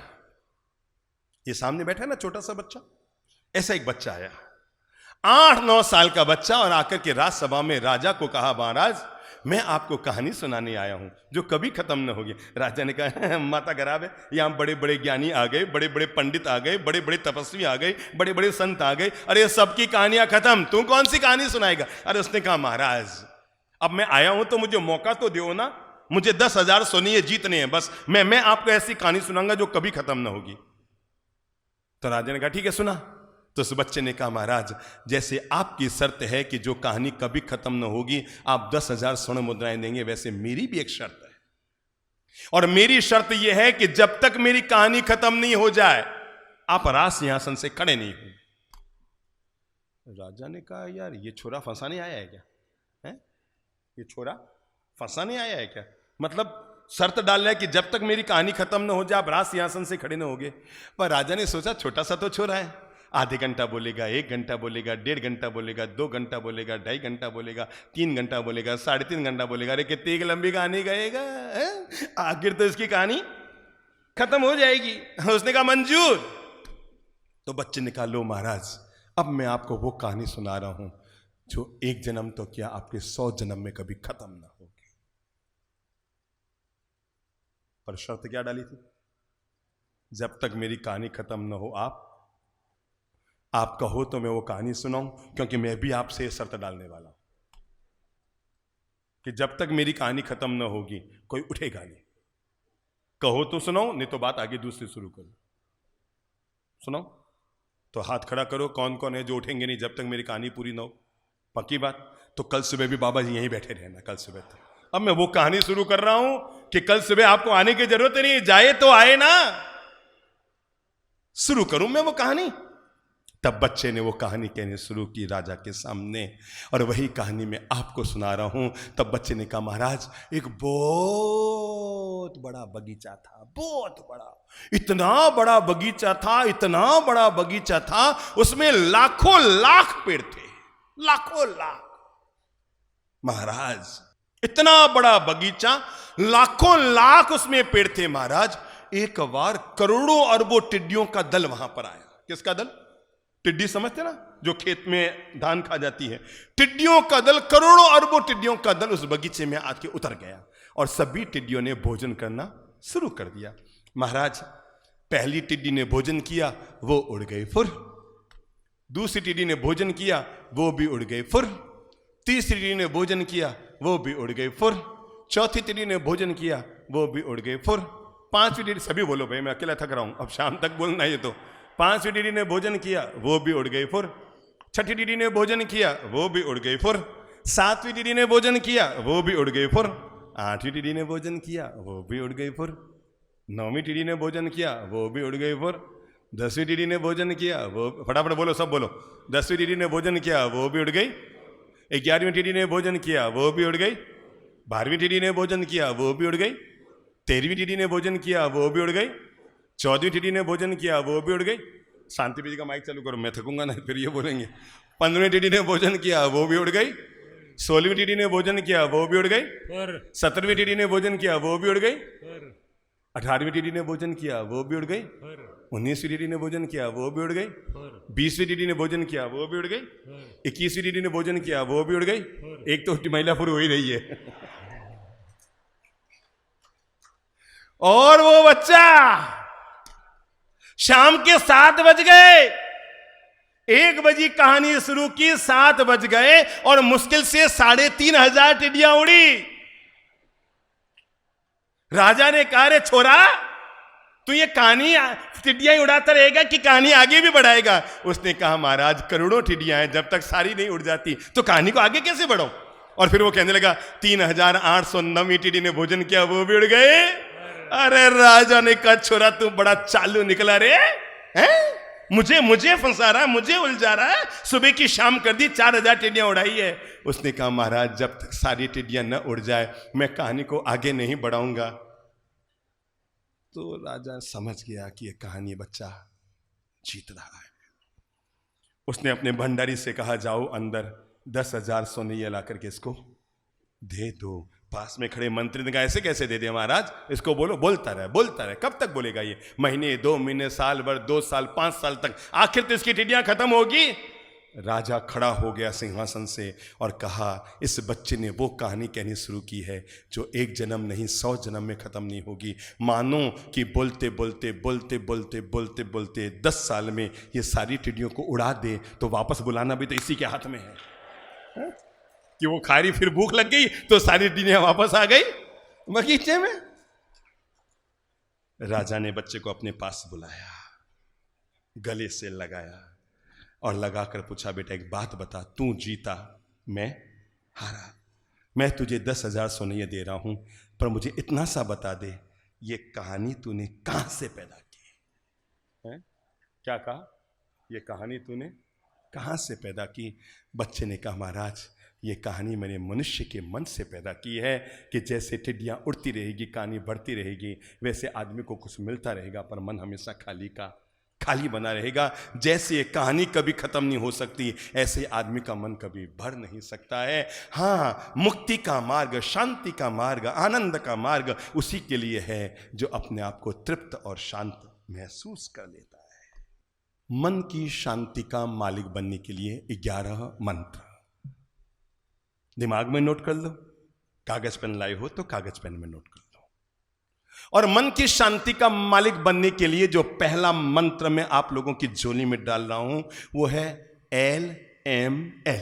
A: ये सामने बैठा है ना छोटा सा बच्चा, ऐसा एक बच्चा आया, 8-9 साल का बच्चा, और आकर के राजसभा में राजा को कहा महाराज मैं आपको कहानी सुनाने आया हूं जो कभी खत्म न होगी। राजा ने कहा माता खराब है, यहां बड़े बड़े ज्ञानी आ गए, बड़े बड़े पंडित आ गए, बड़े बड़े तपस्वी आ गए, बड़े बड़े संत आ गए, अरे सबकी कहानियां खत्म, तू कौन सी कहानी सुनाएगा? अरे उसने कहा महाराज अब मैं आया हूं तो मुझे मौका तो दो ना, मुझे 10,000 सोने जीतने हैं बस, मैं आपको ऐसी कहानी सुनाऊंगा जो कभी खत्म ना होगी। तो राजा ने कहा ठीक है सुना। तो उस बच्चे ने कहा महाराज जैसे आपकी शर्त है कि जो कहानी कभी खत्म न होगी आप 10,000 स्वर्ण मुद्राएं देंगे, वैसे मेरी भी एक शर्त है, और मेरी शर्त यह है कि जब तक मेरी कहानी खत्म नहीं हो जाए आप राज सिंहासन से खड़े नहीं हो। राजा ने कहा यार ये छोरा फंसाने आया है क्या? है ये छोरा फंसाने आया है क्या? मतलब शर्त डाल रहा है कि जब तक मेरी कहानी खत्म न हो जाए आप राज सिंहासन से खड़े न होगे। पर राजा ने सोचा छोटा सा तो छोरा है, आधे घंटा बोलेगा, 1 घंटा बोलेगा, 1.5 घंटा बोलेगा, 2 घंटा बोलेगा, 2.5 घंटा बोलेगा, 3 घंटा बोलेगा, 3.5 घंटा बोलेगा, अरे कितनी एक लंबी कहानी कहेगा, आखिर तो इसकी कहानी खत्म हो जाएगी। उसने कहा मंजूर। तो बच्चे ने कहा लो महाराज अब मैं आपको वो कहानी सुना रहा हूं जो एक जन्म तो क्या आपके 100 जन्म में कभी खत्म ना होगी। पर शर्त क्या डाली थी? जब तक मेरी कहानी खत्म ना हो आप कहो तो मैं वो कहानी सुनाऊं, क्योंकि मैं भी आपसे शर्त डालने वाला हूं कि जब तक मेरी कहानी खत्म ना होगी कोई उठेगा नहीं। कहो तो सुनाओ, नहीं तो बात आगे दूसरी शुरू करो। सुनाओ तो हाथ खड़ा करो कौन कौन है जो उठेंगे नहीं जब तक मेरी कहानी पूरी ना हो। पक्की बात? तो कल सुबह भी बाबा जी यहीं बैठे रहना, कल सुबह तक। अब मैं वो कहानी शुरू कर रहा हूं कि कल सुबह आपको आने की जरूरत नहीं, जाए तो आए ना। शुरू करूं मैं वो कहानी? तब बच्चे ने वो कहानी कहने शुरू की राजा के सामने, और वही कहानी मैं आपको सुना रहा हूं। तब बच्चे ने कहा महाराज एक बहुत बड़ा बगीचा था, बहुत बड़ा, इतना बड़ा बगीचा था, इतना बड़ा बगीचा था, उसमें लाखों लाख पेड़ थे, लाखों लाख। महाराज इतना बड़ा बगीचा, लाखों लाख उसमें पेड़ थे। महाराज एक बार करोड़ों अरबों टिड्डियों का दल वहां पर आया। किसका दल? टिड्डी समझते ना, जो खेत में धान खा जाती है। टिड्डियों का दल, करोड़ों अरबों टिड्डियों का दल उस बगीचे में आके उतर गया, और सभी टिड्डियों ने भोजन करना शुरू कर दिया। महाराज पहली टिड्डी ने भोजन किया, वो उड़ गई फुर। दूसरी टिड्डी ने भोजन किया, वो भी उड़ गई फुर। तीसरी टिड्डी ने भोजन किया, वो भी उड़ गई फुर। चौथी टिड्डी ने भोजन किया, वो भी उड़ गई फुर। पांचवी टिड्डी, सभी बोलो भाई मैं अकेला थक रहा हूं, अब शाम तक बोलना है तो। पांचवी टिड्डी ने भोजन किया, वो भी उड़ गई फुर। छठी टिड्डी ने भोजन किया, वो भी उड़ गई फुर। सातवीं टिड्डी ने भोजन किया, वो भी उड़ गई फुर। आठवीं टिड्डी ने भोजन किया, वो भी उड़ गई फुर। नौवीं टिड्डी ने भोजन किया, वो भी उड़ गई फुर। 10वीं टिड्डी ने भोजन किया, वो, फटाफट बोलो सब बोलो। 10वीं टिड्डी ने भोजन किया, वो भी उड़ गई। 11वीं टिड्डी ने भोजन किया, वो भी उड़ गई। 12वीं टिड्डी ने भोजन किया, वो भी उड़ गई। 13वीं टिड्डी ने भोजन किया, वो भी उड़ गई। 14वीं टिड्डी ने भोजन किया, वो भी उड़ गई। शांति जी का माइक चालू करो, मैं थकूंगा ना फिर ये बोलेंगे। 15वीं टिड्डी ने भोजन किया, वो भी उड़ गई। 16वीं टिड्डी ने भोजन किया, वो भी उड़ गई। 17वीं टिड्डी ने भोजन किया, वो भी उड़ गई। 18वीं टिड्डी ने भोजन किया, वो भी उड़ गई। 19वीं टिड्डी ने भोजन किया, वो भी उड़ गई। 20वीं टिड्डी ने भोजन किया, वो भी उड़ गई। 21वीं टिड्डी ने भोजन किया, वो भी उड़ गई। एक तो महिला फुर हो ही रही है। और वो बच्चा, शाम के 7 बज गए, 1 बजे कहानी शुरू की, 7 बज गए, और मुश्किल से 3,500 टिड्डियां उड़ी। राजा ने कहा रे छोरा तू ये कहानी टिड्डियां ही उड़ाता रहेगा कि कहानी आगे भी बढ़ाएगा? उसने कहा महाराज करोड़ों टिड्डियां हैं, जब तक सारी नहीं उड़ जाती तो कहानी को आगे कैसे बढ़ाऊं? और फिर वो कहने लगा 3,809 टिड्डी ने भोजन किया, वो भी उड़ गए। अरे राजा ने कहा छोरा तू बड़ा चालू निकला रे, हैं? मुझे फंसा रहा है, मुझे उलझा रहा है। सुबह की शाम कर दी, 4,000 टिड्डियां उड़ाई है। उसने कहा महाराज जब तक सारी टिड्डियां न उड़ जाए मैं कहानी को आगे नहीं बढ़ाऊंगा। तो राजा समझ गया कि यह कहानी बच्चा जीत रहा है। उसने अपने भंडारी से कहा जाओ अंदर 10,000 सोने ला करके इसको दे दो। पास में खड़े मंत्री ने कहा ऐसे कैसे दे दे महाराज, इसको बोलो, बोलता रहे। कब तक बोलेगा ये? महीने, 2 महीने, साल भर, 2 साल, 5 साल तक, आखिर तो इसकी टिड्डियां खत्म होगी। राजा खड़ा हो गया सिंहासन से और कहा, इस बच्चे ने वो कहानी कहनी शुरू की है जो एक जन्म नहीं 100 जन्म में ख़त्म नहीं होगी। मानो कि बोलते बोलते बोलते बोलते बोलते बोलते 10 साल में ये सारी टिड्डियों को उड़ा दे, तो वापस बुलाना भी तो इसी के हाथ में है। कि वो खारी फिर भूख लग गई तो सारी टिड्डियां वापस आ गई बगीचे में। राजा ने बच्चे को अपने पास बुलाया, गले से लगाया और लगाकर पूछा, बेटा एक बात बता, तू जीता मैं हारा, मैं तुझे 10,000 सोने दे रहा हूं, पर मुझे इतना सा बता दे, ये कहानी तूने कहां से पैदा की है? क्या कहा? ये कहानी तूने कहां से पैदा की? बच्चे ने कहा, महाराज ये कहानी मैंने मनुष्य के मन से पैदा की है कि जैसे टिड्डियां उड़ती रहेगी, कहानी बढ़ती रहेगी, वैसे आदमी को कुछ मिलता रहेगा पर मन हमेशा खाली का खाली बना रहेगा। जैसे ये कहानी कभी खत्म नहीं हो सकती, ऐसे आदमी का मन कभी भर नहीं सकता है। हाँ, मुक्ति का मार्ग, शांति का मार्ग, आनंद का मार्ग उसी के लिए है जो अपने आप को तृप्त और शांत महसूस कर लेता है। मन की शांति का मालिक बनने के लिए 11 मंत्र दिमाग में नोट कर लो। कागज पेन लाए हो तो कागज पेन में नोट कर लो। और मन की शांति का मालिक बनने के लिए जो पहला मंत्र मैं आप लोगों की झोली में डाल रहा हूं वो है LML।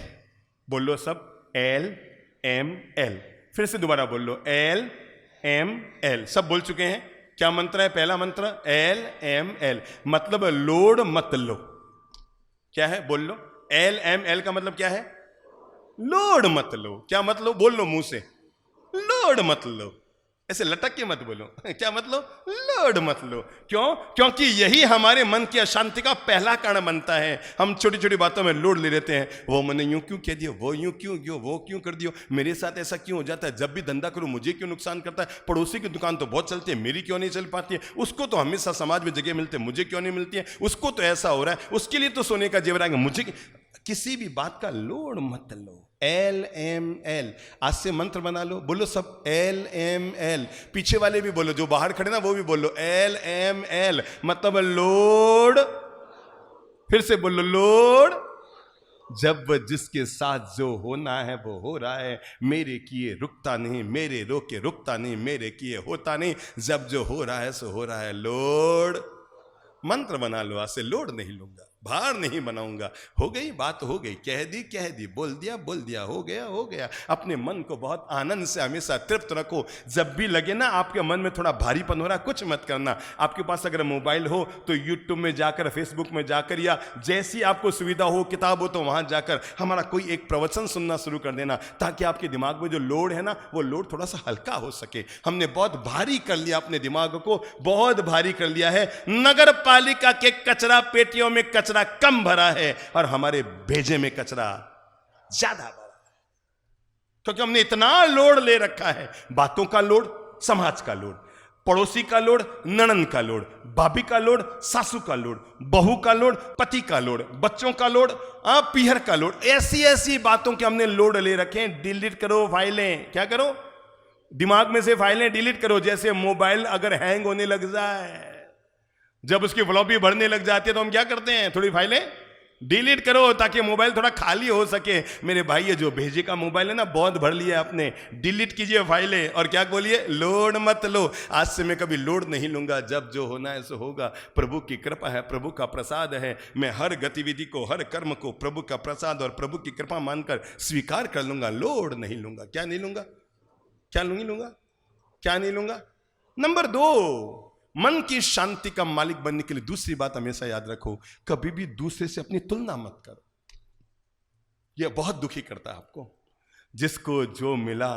A: बोलो सब, LML। फिर से दोबारा बोल लो, LML। सब बोल चुके हैं? क्या मंत्र है पहला मंत्र? LML, मतलब लोड मत लो। क्या है? बोल लो। LML का मतलब क्या है? लोड मत लो। क्या मत लो? बोल लो मुंह से, लोड मत लो। ऐसे लटक के मत बोलो। क्या मतलब? लोड मत लो। क्यों? क्योंकि यही हमारे मन की अशांति का पहला कारण बनता है। हम छोटी छोटी बातों में लोड ले लेते हैं। वो मैंने यूं क्यों कह दिया, वो यूं क्यों क्यों, वो क्यों कर दियो, मेरे साथ ऐसा क्यों हो जाता है, जब भी धंधा करूं मुझे क्यों नुकसान करता है, पड़ोसी की दुकान तो बहुत चलती है, मेरी क्यों नहीं चल पाती है, उसको तो हमेशा समाज में जगह मिलती है, मुझे क्यों नहीं मिलती है, उसको तो ऐसा हो रहा है, उसके लिए तो सोने का जेवर आएगा, मुझे। किसी भी बात का लोड मत लो। LML, आज से मंत्र बना लो। बोलो सब, LML। पीछे वाले भी बोलो, जो बाहर खड़े ना वो भी बोलो LML, मतलब लोड। फिर से बोलो, लोड। जब जिसके साथ जो होना है वो हो रहा है, मेरे किए रुकता नहीं, मेरे रोके रुकता नहीं, मेरे किए होता नहीं, जब जो हो रहा है सो हो रहा है। लोड मंत्र बना लो, आज से लोड नहीं लूंगा, भार नहीं बनाऊंगा। हो गई बात, हो गई, कह दी, बोल दिया, हो गया। अपने मन को बहुत आनंद से हमेशा तृप्त रखो। जब भी लगे ना आपके मन में थोड़ा भारीपन हो रहा, कुछ मत करना। आपके पास अगर मोबाइल हो तो यूट्यूब में जाकर, फेसबुक में जाकर, या जैसी आपको सुविधा हो, किताब हो तो वहां जाकर हमारा कोई एक प्रवचन सुनना शुरू कर देना, ताकि आपके दिमाग में जो लोड है ना वो लोड थोड़ा सा हल्का हो सके। हमने बहुत भारी कर लिया, अपने दिमाग को बहुत भारी कर लिया है। नगर पालिका के कचरा पेटियों में कचरा कम भरा है और हमारे भेजे में कचरा ज्यादा भरा है, क्योंकि हमने इतना लोड ले रखा है। बातों का लोड, समाज का लोड, पड़ोसी का लोड, ननंद का लोड, भाभी का लोड, सासू का लोड, बहू का लोड, पति का लोड, बच्चों का लोड, पीहर का लोड, ऐसी बातों के हमने लोड ले रखे हैं। डिलीट करो फाइलें। क्या करो? दिमाग में से फाइलें डिलीट करो। जैसे मोबाइल अगर हैंग होने लग जाए, जब उसकी फ्लॉपी भरने लग जाती है तो हम क्या करते हैं? थोड़ी फाइलें डिलीट करो ताकि मोबाइल थोड़ा खाली हो सके। मेरे भाई ये जो भेजे का मोबाइल है ना, बहुत भर लिया आपने, डिलीट कीजिए फाइलें। और क्या बोलिए? लोड मत लो। आज से मैं कभी लोड नहीं लूंगा, जब जो होना है सो होगा। प्रभु की कृपा है, प्रभु का प्रसाद है। मैं हर गतिविधि को, हर कर्म को प्रभु का प्रसाद और प्रभु की कृपा मानकर स्वीकार कर लूंगा। लोड नहीं लूंगा। क्या नहीं लूंगा? क्या नहीं लूंगा? क्या नहीं लूंगा? नंबर 2, मन की शांति का मालिक बनने के लिए दूसरी बात हमेशा याद रखो, कभी भी दूसरे से अपनी तुलना मत करो। यह बहुत दुखी करता है आपको। जिसको जो मिला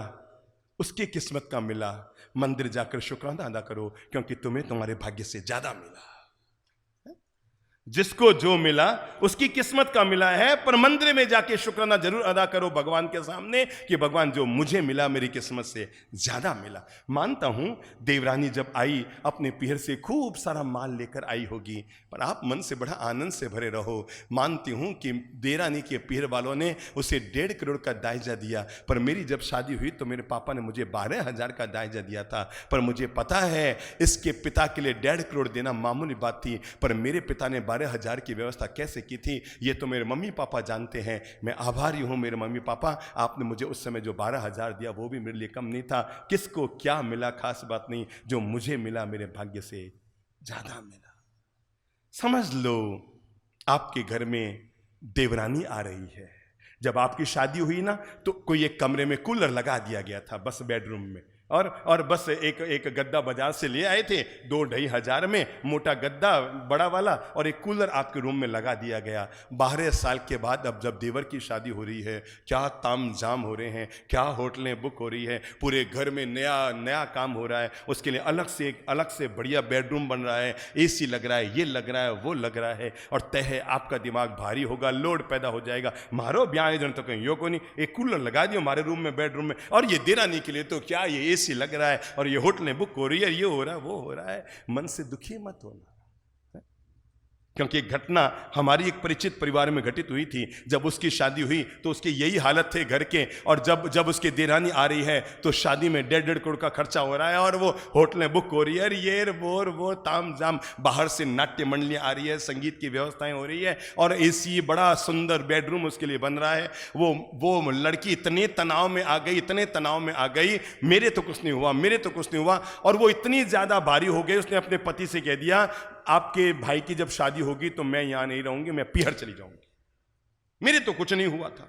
A: उसकी किस्मत का मिला। मंदिर जाकर शुक्राना अदा करो, क्योंकि तुम्हें तुम्हारे भाग्य से ज्यादा मिला। जिसको जो मिला उसकी किस्मत का मिला है, पर मंदिर में जाके शुक्राना जरूर अदा करो भगवान के सामने कि भगवान जो मुझे मिला मेरी किस्मत से ज्यादा मिला। मानता हूं देवरानी जब आई अपने पीहर से खूब सारा माल लेकर आई होगी, पर आप मन से बड़ा आनंद से भरे रहो। मानती हूं कि देवरानी के पीहर वालों ने उसे 1.5 करोड़ का दायजा दिया, पर मेरी जब शादी हुई तो मेरे पापा ने मुझे 12,000 का दायजा दिया था। पर मुझे पता है इसके पिता के लिए 1.5 करोड़ देना मामूली बात थी, पर मेरे पिता ने 12,000 की व्यवस्था कैसे की थी ये तो मेरे मम्मी पापा जानते हैं। मैं आभारी हूँ मेरे मम्मी पापा, आपने मुझे उस समय जो 12,000 दिया वो भी मेरे लिए कम नहीं था। किसको क्या मिला खास बात नहीं, जो मुझे मिला मेरे भाग्य से ज्यादा मिला। समझ लो आपके घर में देवरानी आ रही है। जब आपकी शादी हुई ना तो कोई एक कमरे में कूलर लगा दिया गया था, बस बेडरूम में, और बस एक गद्दा बाजार से ले आए थे 2-2,500 में, मोटा गद्दा बड़ा वाला, और एक कूलर आपके रूम में लगा दिया गया। 12 साल के बाद अब जब देवर की शादी हो रही है, क्या ताम झाम हो रहे हैं, क्या होटलें बुक हो रही है, पूरे घर में नया नया काम हो रहा है, उसके लिए अलग से बढ़िया बेडरूम बन रहा है, AC लग रहा है, ये लग रहा है, वो लग रहा है, और तय है आपका दिमाग भारी होगा, लोड पैदा हो जाएगा। मारो ब्याह जन तो कहीं यो को नहीं, एक कूलर लगा दियो हमारे रूम में बेडरूम में, और ये देरानी के लिए तो क्या ये AC लग रहा है, और ये होटलें बुक हो रही है, ये हो रहा है, वो हो रहा है। मन से दुखी मत होना, क्योंकि एक घटना हमारी एक परिचित परिवार में घटित हुई थी। जब उसकी शादी हुई तो उसके यही हालत थे घर के, और जब उसकी देरानी आ रही है तो शादी में 1.5 करोड़ का खर्चा हो रहा है, और वो होटलें बुक हो रही है, ये वो ताम जाम, बाहर से नाट्य मंडलियां आ रही है, संगीत की व्यवस्थाएं हो रही है, और AC बड़ा सुंदर बेडरूम उसके लिए बन रहा है। वो लड़की इतने तनाव में आ गई, मेरे तो कुछ नहीं हुआ, और वो इतनी ज्यादा भारी हो गई, उसने अपने पति से कह दिया आपके भाई की जब शादी होगी तो मैं यहां नहीं रहूंगी, मैं पीहर चली जाऊंगी, मेरे तो कुछ नहीं हुआ था।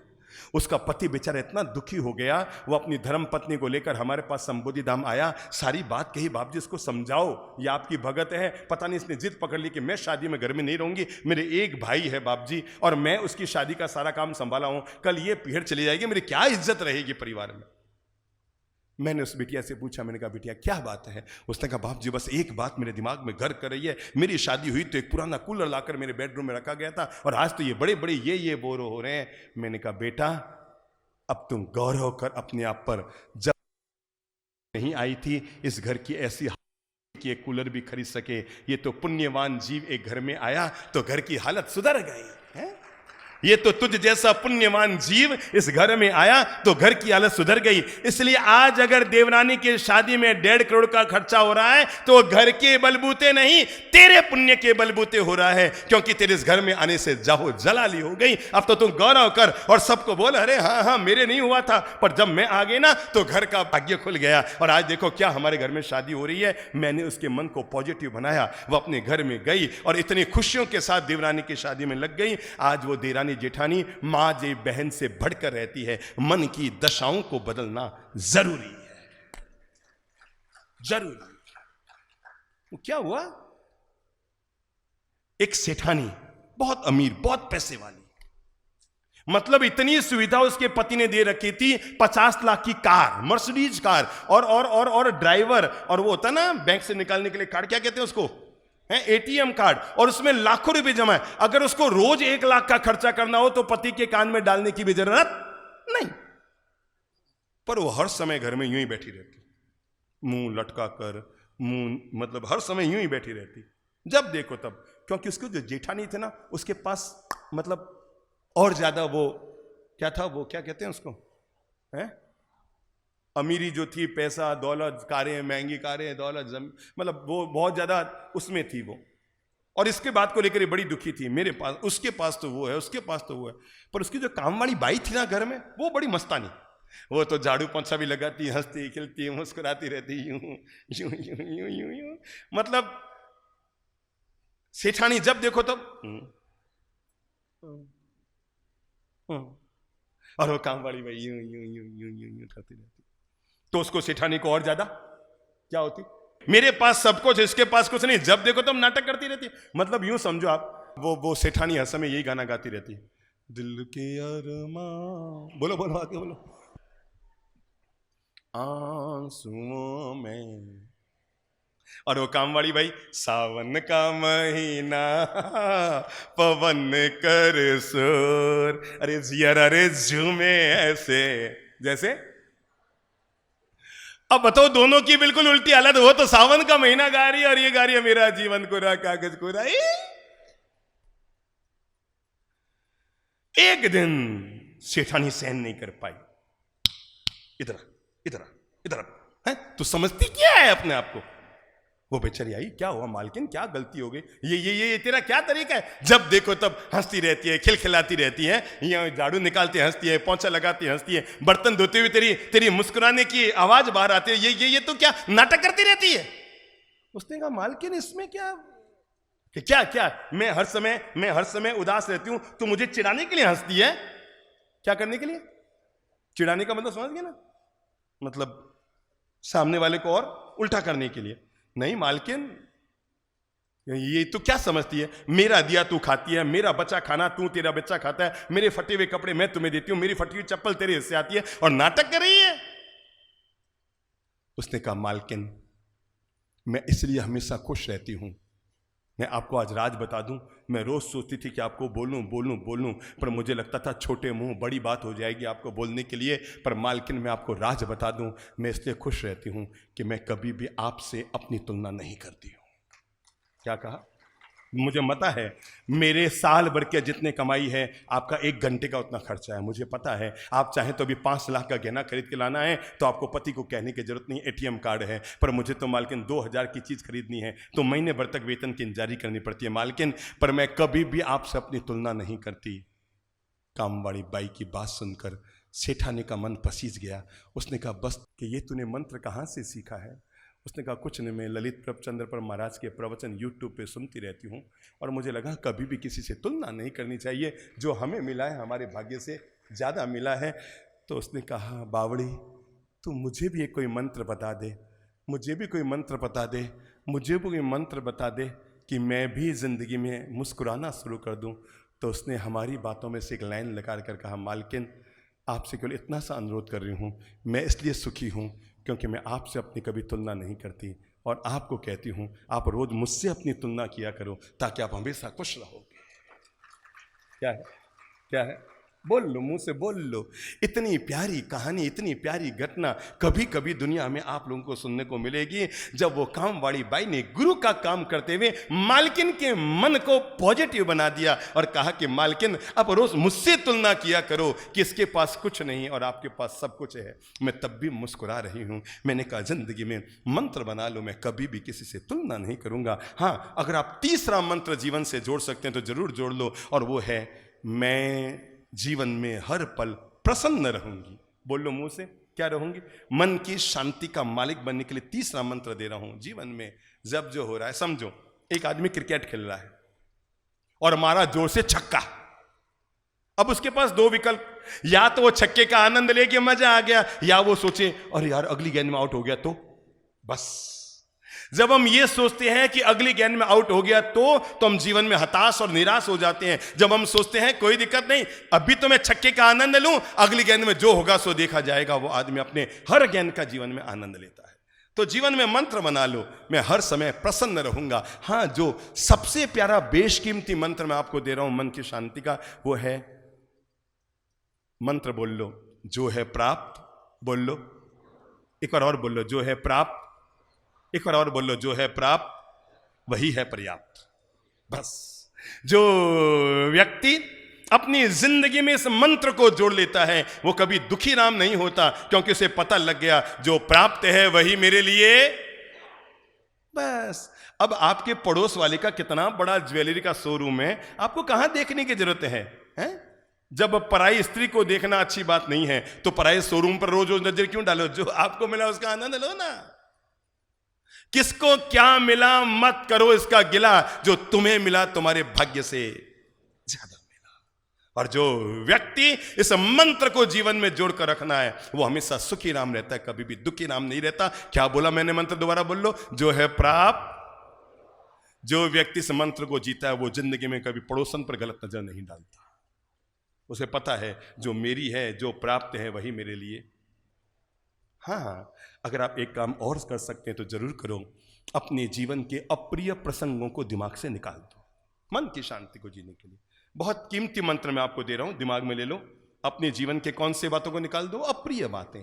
A: उसका पति बेचारा इतना दुखी हो गया, वो अपनी धर्म पत्नी को लेकर हमारे पास संबोधि धाम आया, सारी बात कही, बाप जी इसको समझाओ, ये आपकी भगत है, पता नहीं इसने जिद पकड़ ली कि मैं शादी में घर में नहीं रहूंगी, मेरे एक भाई है बाप जी, और मैं उसकी शादी का सारा काम संभाला हूं, कल ये पीहर चली जाएगी, मेरी क्या इज्जत रहेगी परिवार में। मैंने उस बिटिया से पूछा, मैंने कहा बिटिया क्या बात है? उसने कहा बाप जी बस एक बात मेरे दिमाग में घर कर रही है, मेरी शादी हुई तो एक पुराना कूलर लाकर मेरे बेडरूम में रखा गया था, और आज तो ये बड़े बड़े ये बोरो हो रहे हैं। मैंने कहा बेटा अब तुम गौरव कर अपने आप पर, जब नहीं आई थी इस घर की ऐसी कि एक कूलर भी खरीद सके, ये तो पुण्यवान जीव एक घर में आया तो घर की हालत सुधर गई है। ये तो तुझ जैसा पुण्यवान जीव इस घर में आया तो घर की हालत सुधर गई। इसलिए आज अगर देवरानी की शादी में 1.5 करोड़ का खर्चा हो रहा है तो घर के बलबूते नहीं, तेरे पुण्य के बलबूते हो रहा है, क्योंकि तेरे इस घर में आने से जाहो जलाली हो गई। अब तो तुम गौरव कर और सबको बोल अरे हाँ मेरे नहीं हुआ था, पर जब मैं आ गई ना तो घर का भाग्य खुल गया। और आज देखो क्या हमारे घर में शादी हो रही है। मैंने उसके मन को पॉजिटिव बनाया, वो अपने घर में गई और इतनी खुशियों के साथ देवरानी की शादी में लग गई। आज वो देवरानी जेठानी मां जी बहन से बढ़कर रहती है। मन की दशाओं को बदलना जरूरी है, जरूरी। क्या हुआ, एक सेठानी बहुत अमीर, बहुत पैसे वाली, मतलब इतनी सुविधा उसके पति ने दे रखी थी, 50 लाख की कार, मर्सिडीज कार, और ड्राइवर, और वो होता ना बैंक से निकालने के लिए कार्ड, क्या कहते हैं उसको, ATM कार्ड, और उसमें लाखों रुपए जमा है। अगर उसको रोज 1 लाख का खर्चा करना हो तो पति के कान में डालने की भी जरूरत नहीं, पर वो हर समय घर में यूं ही बैठी रहती, मुंह लटका कर, मुंह मतलब हर समय यूं ही बैठी रहती, जब देखो तब। क्योंकि उसको जो जेठानी थे ना उसके पास मतलब और ज्यादा वो क्या था, वो क्या कहते हैं उसको, अमीरी जो थी, पैसा दौलत, कारें, महंगी कारें, दौलत, मतलब वो बहुत ज्यादा उसमें थी वो। और इसके बात को लेकर बड़ी दुखी थी, मेरे पास, उसके पास तो वो है, उसके पास तो वो है। पर उसकी जो काम वाली बाई थी ना घर में, वो बड़ी मस्तानी, वो तो झाड़ू पोंछा भी लगाती, हंसती खिलती मुस्कुराती रहती, यूं यूं यूं यूं यूं यूं, मतलब सेठानी जब देखो तब और वो काम वाली भाई यूं यूं यूं यूं यूं यूं करती रहती। तो उसको सेठानी को और ज्यादा क्या होती, मेरे पास सब कुछ, इसके पास कुछ नहीं, जब देखो तुम नाटक करती रहती। मतलब यूं समझो आप, वो सेठानी हर समय यही गाना गाती रहती, दिल के अरमां, बोलो बोलो आगे बोलो, आंसुओं में। और वो काम वाली भाई, सावन का महीना पवन कर सुर, अरे जिया रे झूमे ऐसे जैसे। अब बताओ दोनों की बिल्कुल उल्टी हालत। वो तो सावन का महीना गा रही है और ये गा रही है मेरा जीवन कोरा कागज कोरा। एक दिन सेठानी सहन नहीं कर पाई, इधर इधर इधर है, तू समझती क्या है अपने आप को, वो बेचारी आई, क्या हुआ मालकिन, क्या गलती हो गई, ये तेरा क्या तरीका है? जब देखो तब हंसती रहती है, खिलखिलाती रहती है, ये झाड़ू निकालती हंसती है, पोंछा लगाती हंसती है, बर्तन धोते हुए तेरी मुस्कुराने की आवाज बाहर आती है, ये तो क्या नाटक करती रहती है। उसने कहा मालकिन इसमें क्या मैं हर समय उदास रहती हूं, तो मुझे चिढ़ाने के लिए हंसती है? क्या करने के लिए? चिढ़ाने का मतलब समझ गए ना, मतलब सामने वाले को और उल्टा करने के लिए। नहीं मालकिन, ये तो क्या समझती है, मेरा दिया तू खाती है, मेरा बचा खाना तू, तेरा बच्चा खाता है, मेरे फटे हुए कपड़े मैं तुम्हें देती हूं, मेरी फटी हुई चप्पल तेरे हिस्से आती है और नाटक कर रही है। उसने कहा मालकिन मैं इसलिए हमेशा खुश रहती हूं। मैं आपको आज राज बता दूं, मैं रोज सोचती थी कि आपको बोलूं, पर मुझे लगता था छोटे मुंह बड़ी बात हो जाएगी आपको बोलने के लिए। पर मालकिन मैं आपको राज बता दूं, मैं इसलिए खुश रहती हूं कि मैं कभी भी आपसे अपनी तुलना नहीं करती हूं। क्या कहा? मुझे पता है मेरे साल भर के जितने कमाई है आपका 1 घंटे का उतना खर्चा है, मुझे पता है। आप चाहें तो अभी 5 लाख का गहना खरीद के लाना है तो आपको पति को कहने की जरूरत नहीं, ATM कार्ड है। पर मुझे तो मालकिन 2000 की चीज़ खरीदनी है तो महीने भर तक वेतन की इंतजारी करनी पड़ती है मालकिन, पर मैं कभी भी आपसे अपनी तुलना नहीं करती। कामवाड़ी बाई की बात सुनकर सेठानी का मन पसीज गया। उसने कहा बस कि ये तूने मंत्र कहाँ से सीखा है? उसने कहा कुछ नहीं, मैं ललित प्रभचंद्र पर महाराज के प्रवचन YouTube पे सुनती रहती हूँ और मुझे लगा कभी भी किसी से तुलना नहीं करनी चाहिए, जो हमें मिला है हमारे भाग्य से ज़्यादा मिला है। तो उसने कहा बावड़ी तू मुझे भी कोई मंत्र बता दे, मुझे भी कोई मंत्र बता दे कि मैं भी ज़िंदगी में मुस्कुराना शुरू कर दूँ। तो उसने हमारी बातों में से एक लाइन लगा कर कहा मालकिन आपसे केवल इतना सा अनुरोध कर रही हूँ, मैं इसलिए सुखी हूँ क्योंकि मैं आपसे अपनी कभी तुलना नहीं करती और आपको कहती हूँ आप रोज मुझसे अपनी तुलना किया करो ताकि आप हमेशा खुश रहोगे। क्या है? बोल लो, मुंह से बोल लो। इतनी प्यारी कहानी, इतनी प्यारी घटना कभी कभी दुनिया में आप लोगों को सुनने को मिलेगी। जब वो कामवाड़ी बाई ने गुरु का काम करते हुए मालकिन के मन को पॉजिटिव बना दिया और कहा कि मालकिन अब रोज मुझसे तुलना किया करो कि इसके पास कुछ नहीं और आपके पास सब कुछ है। मैं तब भी मुस्कुरा रही हूँ। मैंने कहा जिंदगी में मंत्र बना लो, मैं कभी भी किसी से तुलना नहीं करूँगा। हाँ, अगर आप तीसरा मंत्र जीवन से जोड़ सकते हैं तो जरूर जोड़ लो, और वो है मैं जीवन में हर पल प्रसन्न रहूंगी। बोल लो मुंह से, क्या रहूंगी? मन की शांति का मालिक बनने के लिए तीसरा मंत्र दे रहा हूं। जीवन में जब जो हो रहा है, समझो एक आदमी क्रिकेट खेल रहा है और मारा जोर से छक्का। अब उसके पास 2 विकल्प, या तो वो छक्के का आनंद ले कि मजा आ गया, या वो सोचे अरे यार अगली गेंद में आउट हो गया तो बस। जब हम ये सोचते हैं कि अगली गेंद में आउट हो गया तो हम जीवन में हताश और निराश हो जाते हैं। जब हम सोचते हैं कोई दिक्कत नहीं, अभी तो मैं छक्के का आनंद लूं, अगली गेंद में जो होगा सो देखा जाएगा, वो आदमी अपने हर गेंद का जीवन में आनंद लेता है। तो जीवन में मंत्र बना लो, मैं हर समय प्रसन्न रहूंगा। हाँ, जो सबसे प्यारा बेशकीमती मंत्र मैं आपको दे रहा हूं मन की शांति का, वो है मंत्र बोल लो जो है प्राप्त। बोल लो एक बार और, बोल लो जो है प्राप्त। एक बार और बोल लो जो है प्राप्त वही है पर्याप्त। बस जो व्यक्ति अपनी जिंदगी में इस मंत्र को जोड़ लेता है वो कभी दुखी राम नहीं होता, क्योंकि उसे पता लग गया जो प्राप्त है वही मेरे लिए। बस अब आपके पड़ोस वाले का कितना बड़ा ज्वेलरी का शोरूम है, आपको कहां देखने की जरूरत है? जब पराई स्त्री को देखना अच्छी बात नहीं है तो पराई शोरूम पर रोज रोज नजर क्यों डालो? जो आपको मिला उसका आनंद लो ना। किसको क्या मिला मत करो इसका गिला, जो तुम्हें मिला तुम्हारे भाग्य से ज्यादा मिला। और जो व्यक्ति इस मंत्र को जीवन में जोड़कर रखना है वो हमेशा सुखी राम रहता है, कभी भी दुखी राम नहीं रहता। क्या बोला मैंने? मंत्र दोबारा बोल लो, जो है प्राप्त। जो व्यक्ति इस मंत्र को जीता है वो जिंदगी में कभी पड़ोसन पर गलत नजर नहीं डालता। उसे पता है जो मेरी है, जो प्राप्त है वही मेरे लिए। हाँ, अगर आप एक काम और कर सकते हैं तो जरूर करो, अपने जीवन के अप्रिय प्रसंगों को दिमाग से निकाल दो मन की शांति को जीने के लिए। बहुत कीमती मंत्र मैं आपको दे रहा हूं, दिमाग में ले लो। अपने जीवन के कौन से बातों को निकाल दो? अप्रिय बातें।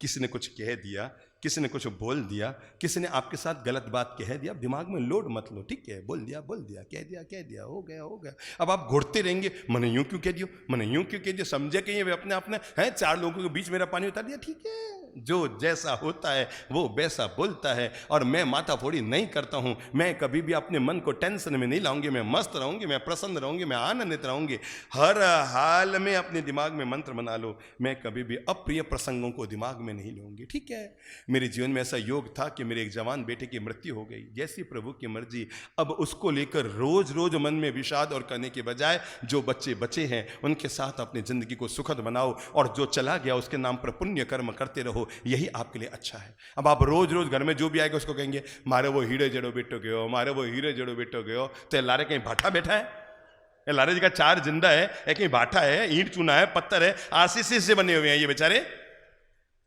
A: किसी ने कुछ कह दिया, किसी ने कुछ बोल दिया, किसी ने आपके साथ गलत बात कह दिया, अब दिमाग में लोड मत लो, ठीक है, बोल दिया, कह दिया, हो गया। अब आप घुटते रहेंगे, मैंने यूं क्यों कह दियो, मैंने यूं क्यों कह दिया, समझे कि ये अपने अपने हैं, 4 लोगों के बीच मेरा पानी उतार दिया, ठीक है, जो जैसा होता है वो वैसा बोलता है। और मैं माथाफोड़ी नहीं करता हूं, मैं कभी भी अपने मन को टेंशन में नहीं लाऊंगी, मैं मस्त रहूंगी, मैं प्रसन्न रहूंगी, मैं आनंदित रहूंगी। हर हाल में अपने दिमाग में मंत्र बना लो, मैं कभी भी अप्रिय प्रसंगों को दिमाग में नहीं लूंगी, ठीक है। मेरे जीवन में ऐसा योग था कि मेरे एक जवान बेटे की मृत्यु हो गई, जैसी प्रभु की मर्जी। अब उसको लेकर रोज रोज मन में विषाद और करने के बजाय जो बच्चे बचे हैं उनके साथ अपनी जिंदगी को सुखद बनाओ, और जो चला गया उसके नाम पर पुण्य कर्म करते रहो, यही आपके लिए अच्छा है। अब आप रोज रोज घर में जो भी आएगा उसको कहेंगे मारे वो हीरे जड़ो बेटो गयो, मारे वो हीरे जड़ो बेटो गयो, तो लारे कहीं भाटा बैठा है, लारे जी का 4 जिंदा है, कहीं भाटा है, ईंट चूना है, पत्थर है, आशीष से बने हुए हैं ये बेचारे,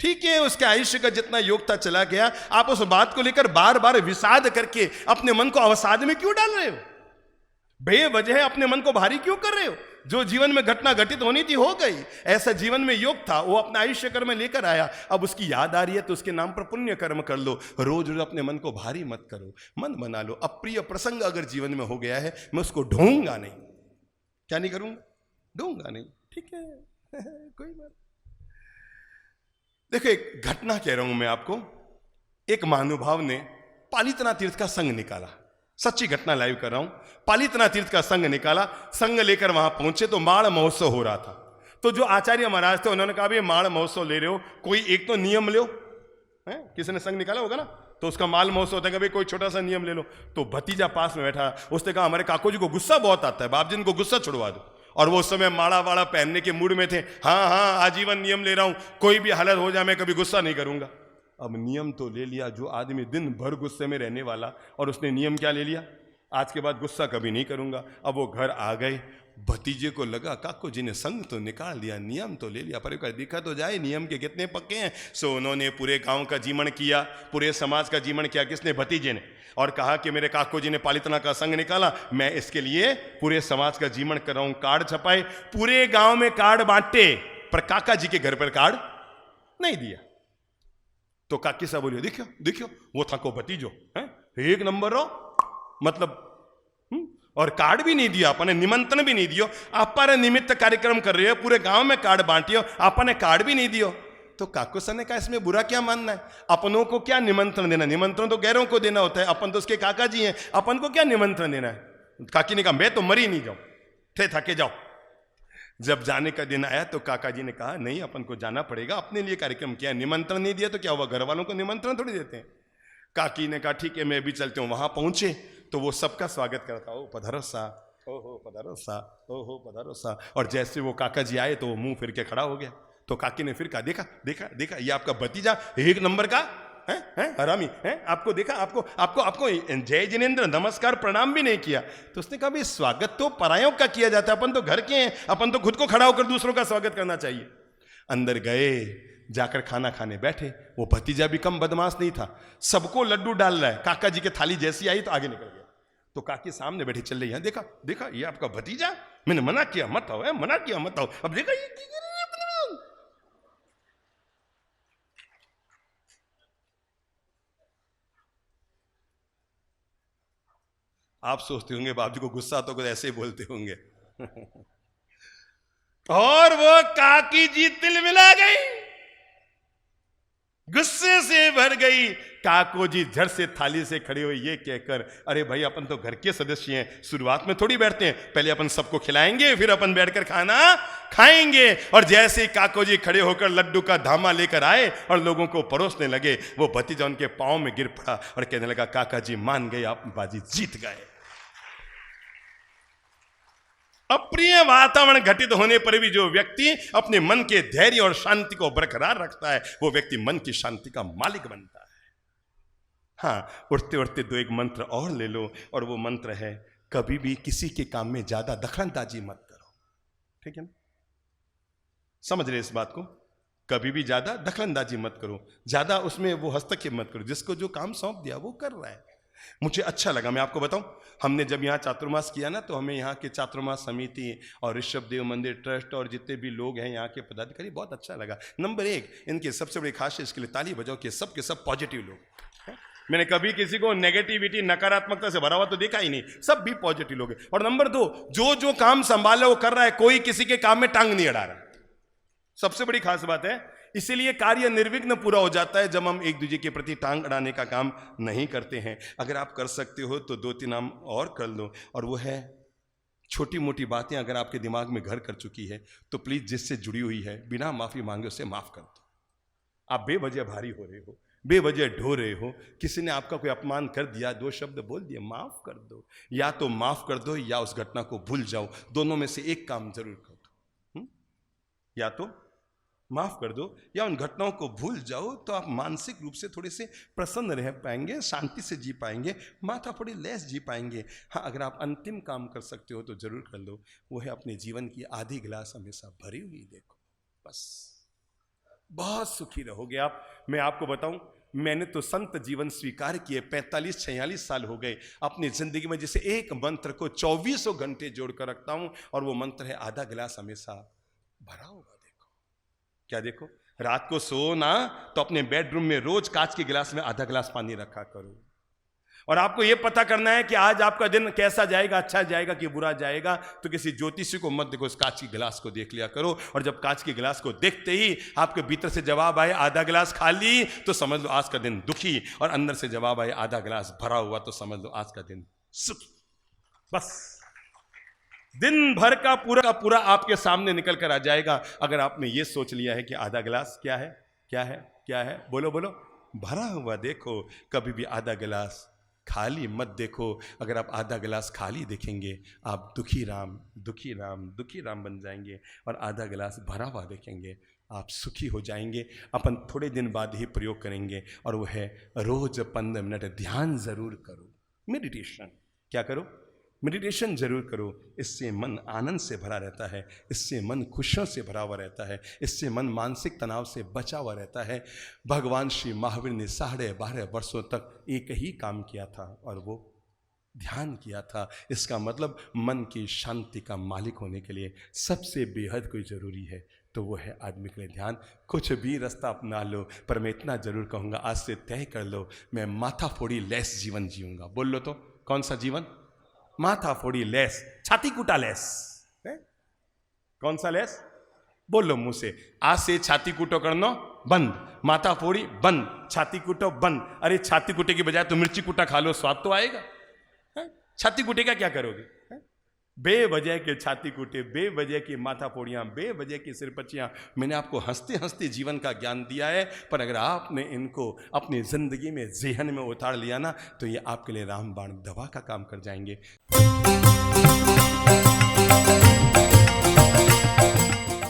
A: ठीक है। उसके आयुष्य का जितना योग था चला गया। आप उस बात को लेकर बार बार विषाद करके अपने मन को अवसाद में क्यों डाल रहे हो, बेवजह अपने मन को भारी क्यों कर रहे हो। जो जीवन में घटना घटित होनी थी हो गई, ऐसा जीवन में योग था, वो अपना आयुष्य कर्म लेकर आया, अब उसकी याद आ रही है तो उसके नाम पर पुण्य कर्म कर लो। रोज रोज अपने मन को भारी मत करो, मन बना लो। अप्रिय प्रसंग अगर जीवन में हो गया है, मैं उसको ढूंढूंगा नहीं, क्या नहीं करूंगा, ढूंढूंगा नहीं, ठीक है कोई बात। देखो एक घटना कह रहा हूं मैं आपको, एक महानुभाव ने पालितना तीर्थ का संग निकाला, सच्ची घटना लाइव कर रहा हूं। पालितना तीर्थ का संग निकाला, संग लेकर वहां पहुंचे तो माड़ महोत्सव हो रहा था। तो जो आचार्य महाराज थे उन्होंने कहा भाई माड़ महोत्सव ले रहे हो, कोई एक तो नियम लो, है किसी ने संग निकाला होगा ना, तो उसका माल महोत्सव होता है, भाई कोई छोटा सा नियम ले लो। तो भतीजा पास में बैठा, उसने कहा हमारे काको जी को गुस्सा बहुत आता है, बाप जी इनको गुस्सा छुड़वा दो। और वो उस समय माड़ा वाड़ा पहनने के मूड में थे, हाँ आजीवन नियम ले रहा हूं, कोई भी हालत हो जाए मैं कभी गुस्सा नहीं करूंगा। अब नियम तो ले लिया, जो आदमी दिन भर गुस्से में रहने वाला, और उसने नियम क्या ले लिया, आज के बाद गुस्सा कभी नहीं करूंगा। अब वो घर आ गए, भतीजे को लगा काको जी ने संग तो निकाल दिया, नियम तो ले लिया, पर एक दिखा तो जाए नियम के कितने पक्के हैं। सो उन्होंने पूरे गांव का जीवन किया, पूरे समाज का जीवन किया, किसने, भतीजे ने, और कहा कि मेरे काको जी ने पालितना का संग निकाला, मैं इसके लिए पूरे समाज का जीवन कर रहा हूं। कार्ड छपाए, पूरे गांव में कार्ड बांटे, पर काका जी के घर पर कार्ड नहीं दिया। तो काकी साहब बोलिए देखो देखो वो था को भतीजो है, 1 नंबर हो, मतलब और कार्ड भी नहीं दिया, अपने निमंत्रण भी नहीं दियो, आपने निमित्त कार्यक्रम कर रहे हो, पूरे गांव में कार्ड बांटियो, आपने कार्ड भी नहीं दियो। तो काकू सर ने कहा इसमें बुरा क्या मानना है, अपनों को क्या निमंत्रण देना, निमंत्रण तो गैरों को देना होता है, अपन तो उसके काका जी हैं, अपन को क्या निमंत्रण देना है। काकी ने कहा मैं तो मरी नहीं जाऊं, थे थके जाओ। जब जाने का दिन आया तो काका जी ने कहा नहीं अपन को जाना पड़ेगा, अपने लिए कार्यक्रम किया, निमंत्रण नहीं दिया तो क्या हुआ, घर वालों को निमंत्रण थोड़ी देते हैं। काकी ने कहा ठीक है मैं भी चलते हूँ। वहां पहुंचे तो वो सबका स्वागत करता, ओ पधारो सा, ओ हो पधारो सा, ओ हो पधारो सा। और जैसे वो काका जी आए तो वो मुंह फिर के खड़ा हो गया। तो काकी ने फिर कहा देखा देखा देखा ये आपका भतीजा 1 नंबर का है हरामी है, आपको देखा, आपको आपको आपको जय जिनेन्द्र नमस्कार प्रणाम भी नहीं किया। तो उसने कहा भाई स्वागत तो परायों का किया जाता है, अपन तो घर के हैं, अपन तो खुद को खड़ा होकर दूसरों का स्वागत करना चाहिए। अंदर गए, जाकर खाना खाने बैठे। वो भतीजा भी कम बदमाश नहीं था, सबको लड्डू डाल रहा है। काका जी की थाली जैसी आई तो आगे निकल गया। तो काकी सामने बैठी चल रही है, देखा देखा ये आपका भतीजा, मैंने मना किया मत आओ, मना किया मत आओ, अब देखा ये आप सोचते होंगे बाप जी को गुस्सा तो कुछ ऐसे ही बोलते होंगे और वो काकी जी तिलमिला गई, गुस्से से भर गई। काको जी झट से थाली से खड़े हुए ये कहकर, अरे भाई अपन तो घर के सदस्य हैं, शुरुआत में थोड़ी बैठते हैं, पहले अपन सबको खिलाएंगे फिर अपन बैठकर खाना खाएंगे। और जैसे ही काको जी खड़े होकर लड्डू का धामा लेकर आए और लोगों को परोसने लगे, वो भतीजा उनके पांव में गिर पड़ा और कहने लगा काका जी मान गए, आप बाजी जीत गए। अप्रिय वातावरण घटित होने पर भी जो व्यक्ति अपने मन के धैर्य और शांति को बरकरार रखता है, वो व्यक्ति मन की शांति का मालिक बनता है। हाँ, उठते उठते 2 एक मंत्र और ले लो, और वो मंत्र है कभी भी किसी के काम में ज्यादा दखलंदाजी मत करो। ठीक है ना, समझ रहे इस बात को, कभी भी ज्यादा दखलंदाजी मत करो, ज्यादा उसमें वो हस्तक्षेप मत करो। जिसको जो काम सौंप दिया वो कर रहा है। मुझे अच्छा लगा, मैं आपको बताऊं, हमने जब यहाँ चातुर्मास किया ना, तो हमें यहाँ के चातुर्मास समिति और ऋषभ देव मंदिर ट्रस्ट और जितने भी लोग हैं यहाँ के पदाधिकारी, बहुत अच्छा लगा। नंबर एक, इनके सबसे बड़ी खासियत, इसके लिए ताली बजाओ कि सब के सब पॉजिटिव लोग हैं। मैंने कभी किसी को नेगेटिविटी नकारात्मकता से भरा हुआ तो देखा ही नहीं, सब भी पॉजिटिव लोग हैं। और नंबर दो, जो जो काम संभाला वो कर रहा है, कोई किसी के काम में टांग नहीं अड़ा रहा, सबसे बड़ी खास बात है। इसीलिए कार्य निर्विघ्न पूरा हो जाता है जब हम एक दूसरे के प्रति टांग अड़ाने का काम नहीं करते हैं। अगर आप कर सकते हो तो 2-3 नाम और कर लो, और वो है छोटी मोटी बातें अगर आपके दिमाग में घर कर चुकी है तो प्लीज जिससे जुड़ी हुई है बिना माफी मांगे उसे माफ कर दो। आप बेवजह भारी हो रहे हो, बेवजह ढो रहे हो, किसी ने आपका कोई अपमान कर दिया, 2 शब्द बोल दिए, माफ कर दो। या तो माफ कर दो या उस घटना को भूल जाओ, दोनों में से एक काम जरूर कर दो। या तो माफ कर दो या उन घटनाओं को भूल जाओ, तो आप मानसिक रूप से थोड़े से प्रसन्न रह पाएंगे, शांति से जी पाएंगे, माथा थोड़ी लैस जी पाएंगे। हाँ, अगर आप अंतिम काम कर सकते हो तो जरूर कर लो, वो है अपने जीवन की आधी गिलास हमेशा भरी हुई देखो, बस बहुत सुखी रहोगे आप। मैं आपको बताऊं, मैंने तो संत जीवन स्वीकार किए, 45-46 साल हो गए अपनी जिंदगी में, जिसे एक मंत्र को 24 घंटे जोड़कर रखता हूं, और वो मंत्र है आधा गिलास हमेशा भरा हुआ। क्या देखो, रात को सो ना तो अपने बेडरूम में रोज कांच के गिलास में आधा गिलास पानी रखा करो। और आपको यह पता करना है कि आज आपका दिन कैसा जाएगा, अच्छा जाएगा कि बुरा जाएगा, तो किसी ज्योतिषी को मत देखो, उस कांच के गिलास को देख लिया करो। और जब कांच के गिलास को देखते ही आपके भीतर से जवाब आए आधा गिलास खाली, तो समझ लो आज का दिन दुखी, और अंदर से जवाब आए आधा गिलास भरा हुआ, तो समझ लो आज का दिन सुखी। बस दिन भर का पूरा आपके सामने निकल कर आ जाएगा अगर आपने ये सोच लिया है कि आधा गिलास क्या है, क्या है, क्या है, बोलो बोलो, भरा हुआ देखो। कभी भी आधा गिलास खाली मत देखो। अगर आप आधा गिलास खाली देखेंगे, आप दुखी राम दुखी राम दुखी राम बन जाएंगे, और आधा गिलास भरा हुआ देखेंगे आप सुखी हो जाएंगे। अपन थोड़े दिन बाद ही प्रयोग करेंगे, और वो है रोज 15 मिनट ध्यान जरूर करो, मेडिटेशन। क्या करो? मेडिटेशन जरूर करो। इससे मन आनंद से भरा रहता है, इससे मन खुशियों से भरा हुआ रहता है, इससे मन मानसिक तनाव से बचा हुआ रहता है। भगवान श्री महावीर ने 12.5 वर्षों तक एक ही काम किया था, और वो ध्यान किया था। इसका मतलब मन की शांति का मालिक होने के लिए सबसे बेहद कोई ज़रूरी है तो वो है आदमी के लिए ध्यान। कुछ भी रास्ता अपना लो, पर मैं इतना जरूर कहूँगा, आज से तय कर लो, मैं माथा फोड़ी लेस जीवन जीऊँगा। बोल लो तो, कौन सा जीवन? माथा फोड़ी लेस, छाती कुटा लेस है? कौन सा लेस? बोल लो मुंह से, आज से छाती कुटो करना बंद, माथा फोड़ी बंद, छाती कुटो बंद। अरे छाती कुटे की बजाय तो मिर्ची कुटा खा लो, स्वाद तो आएगा। छाती कुटे का क्या करोगे? बेवजह के छाती कुटे, बेवजह की माथा फोड़ियां, बेवजह की सिरपचियां। मैंने आपको हंसते हंसते जीवन का ज्ञान दिया है, पर अगर आपने इनको अपनी जिंदगी में ज़हन में उतार लिया ना, तो ये आपके लिए रामबाण दवा का काम कर जाएंगे।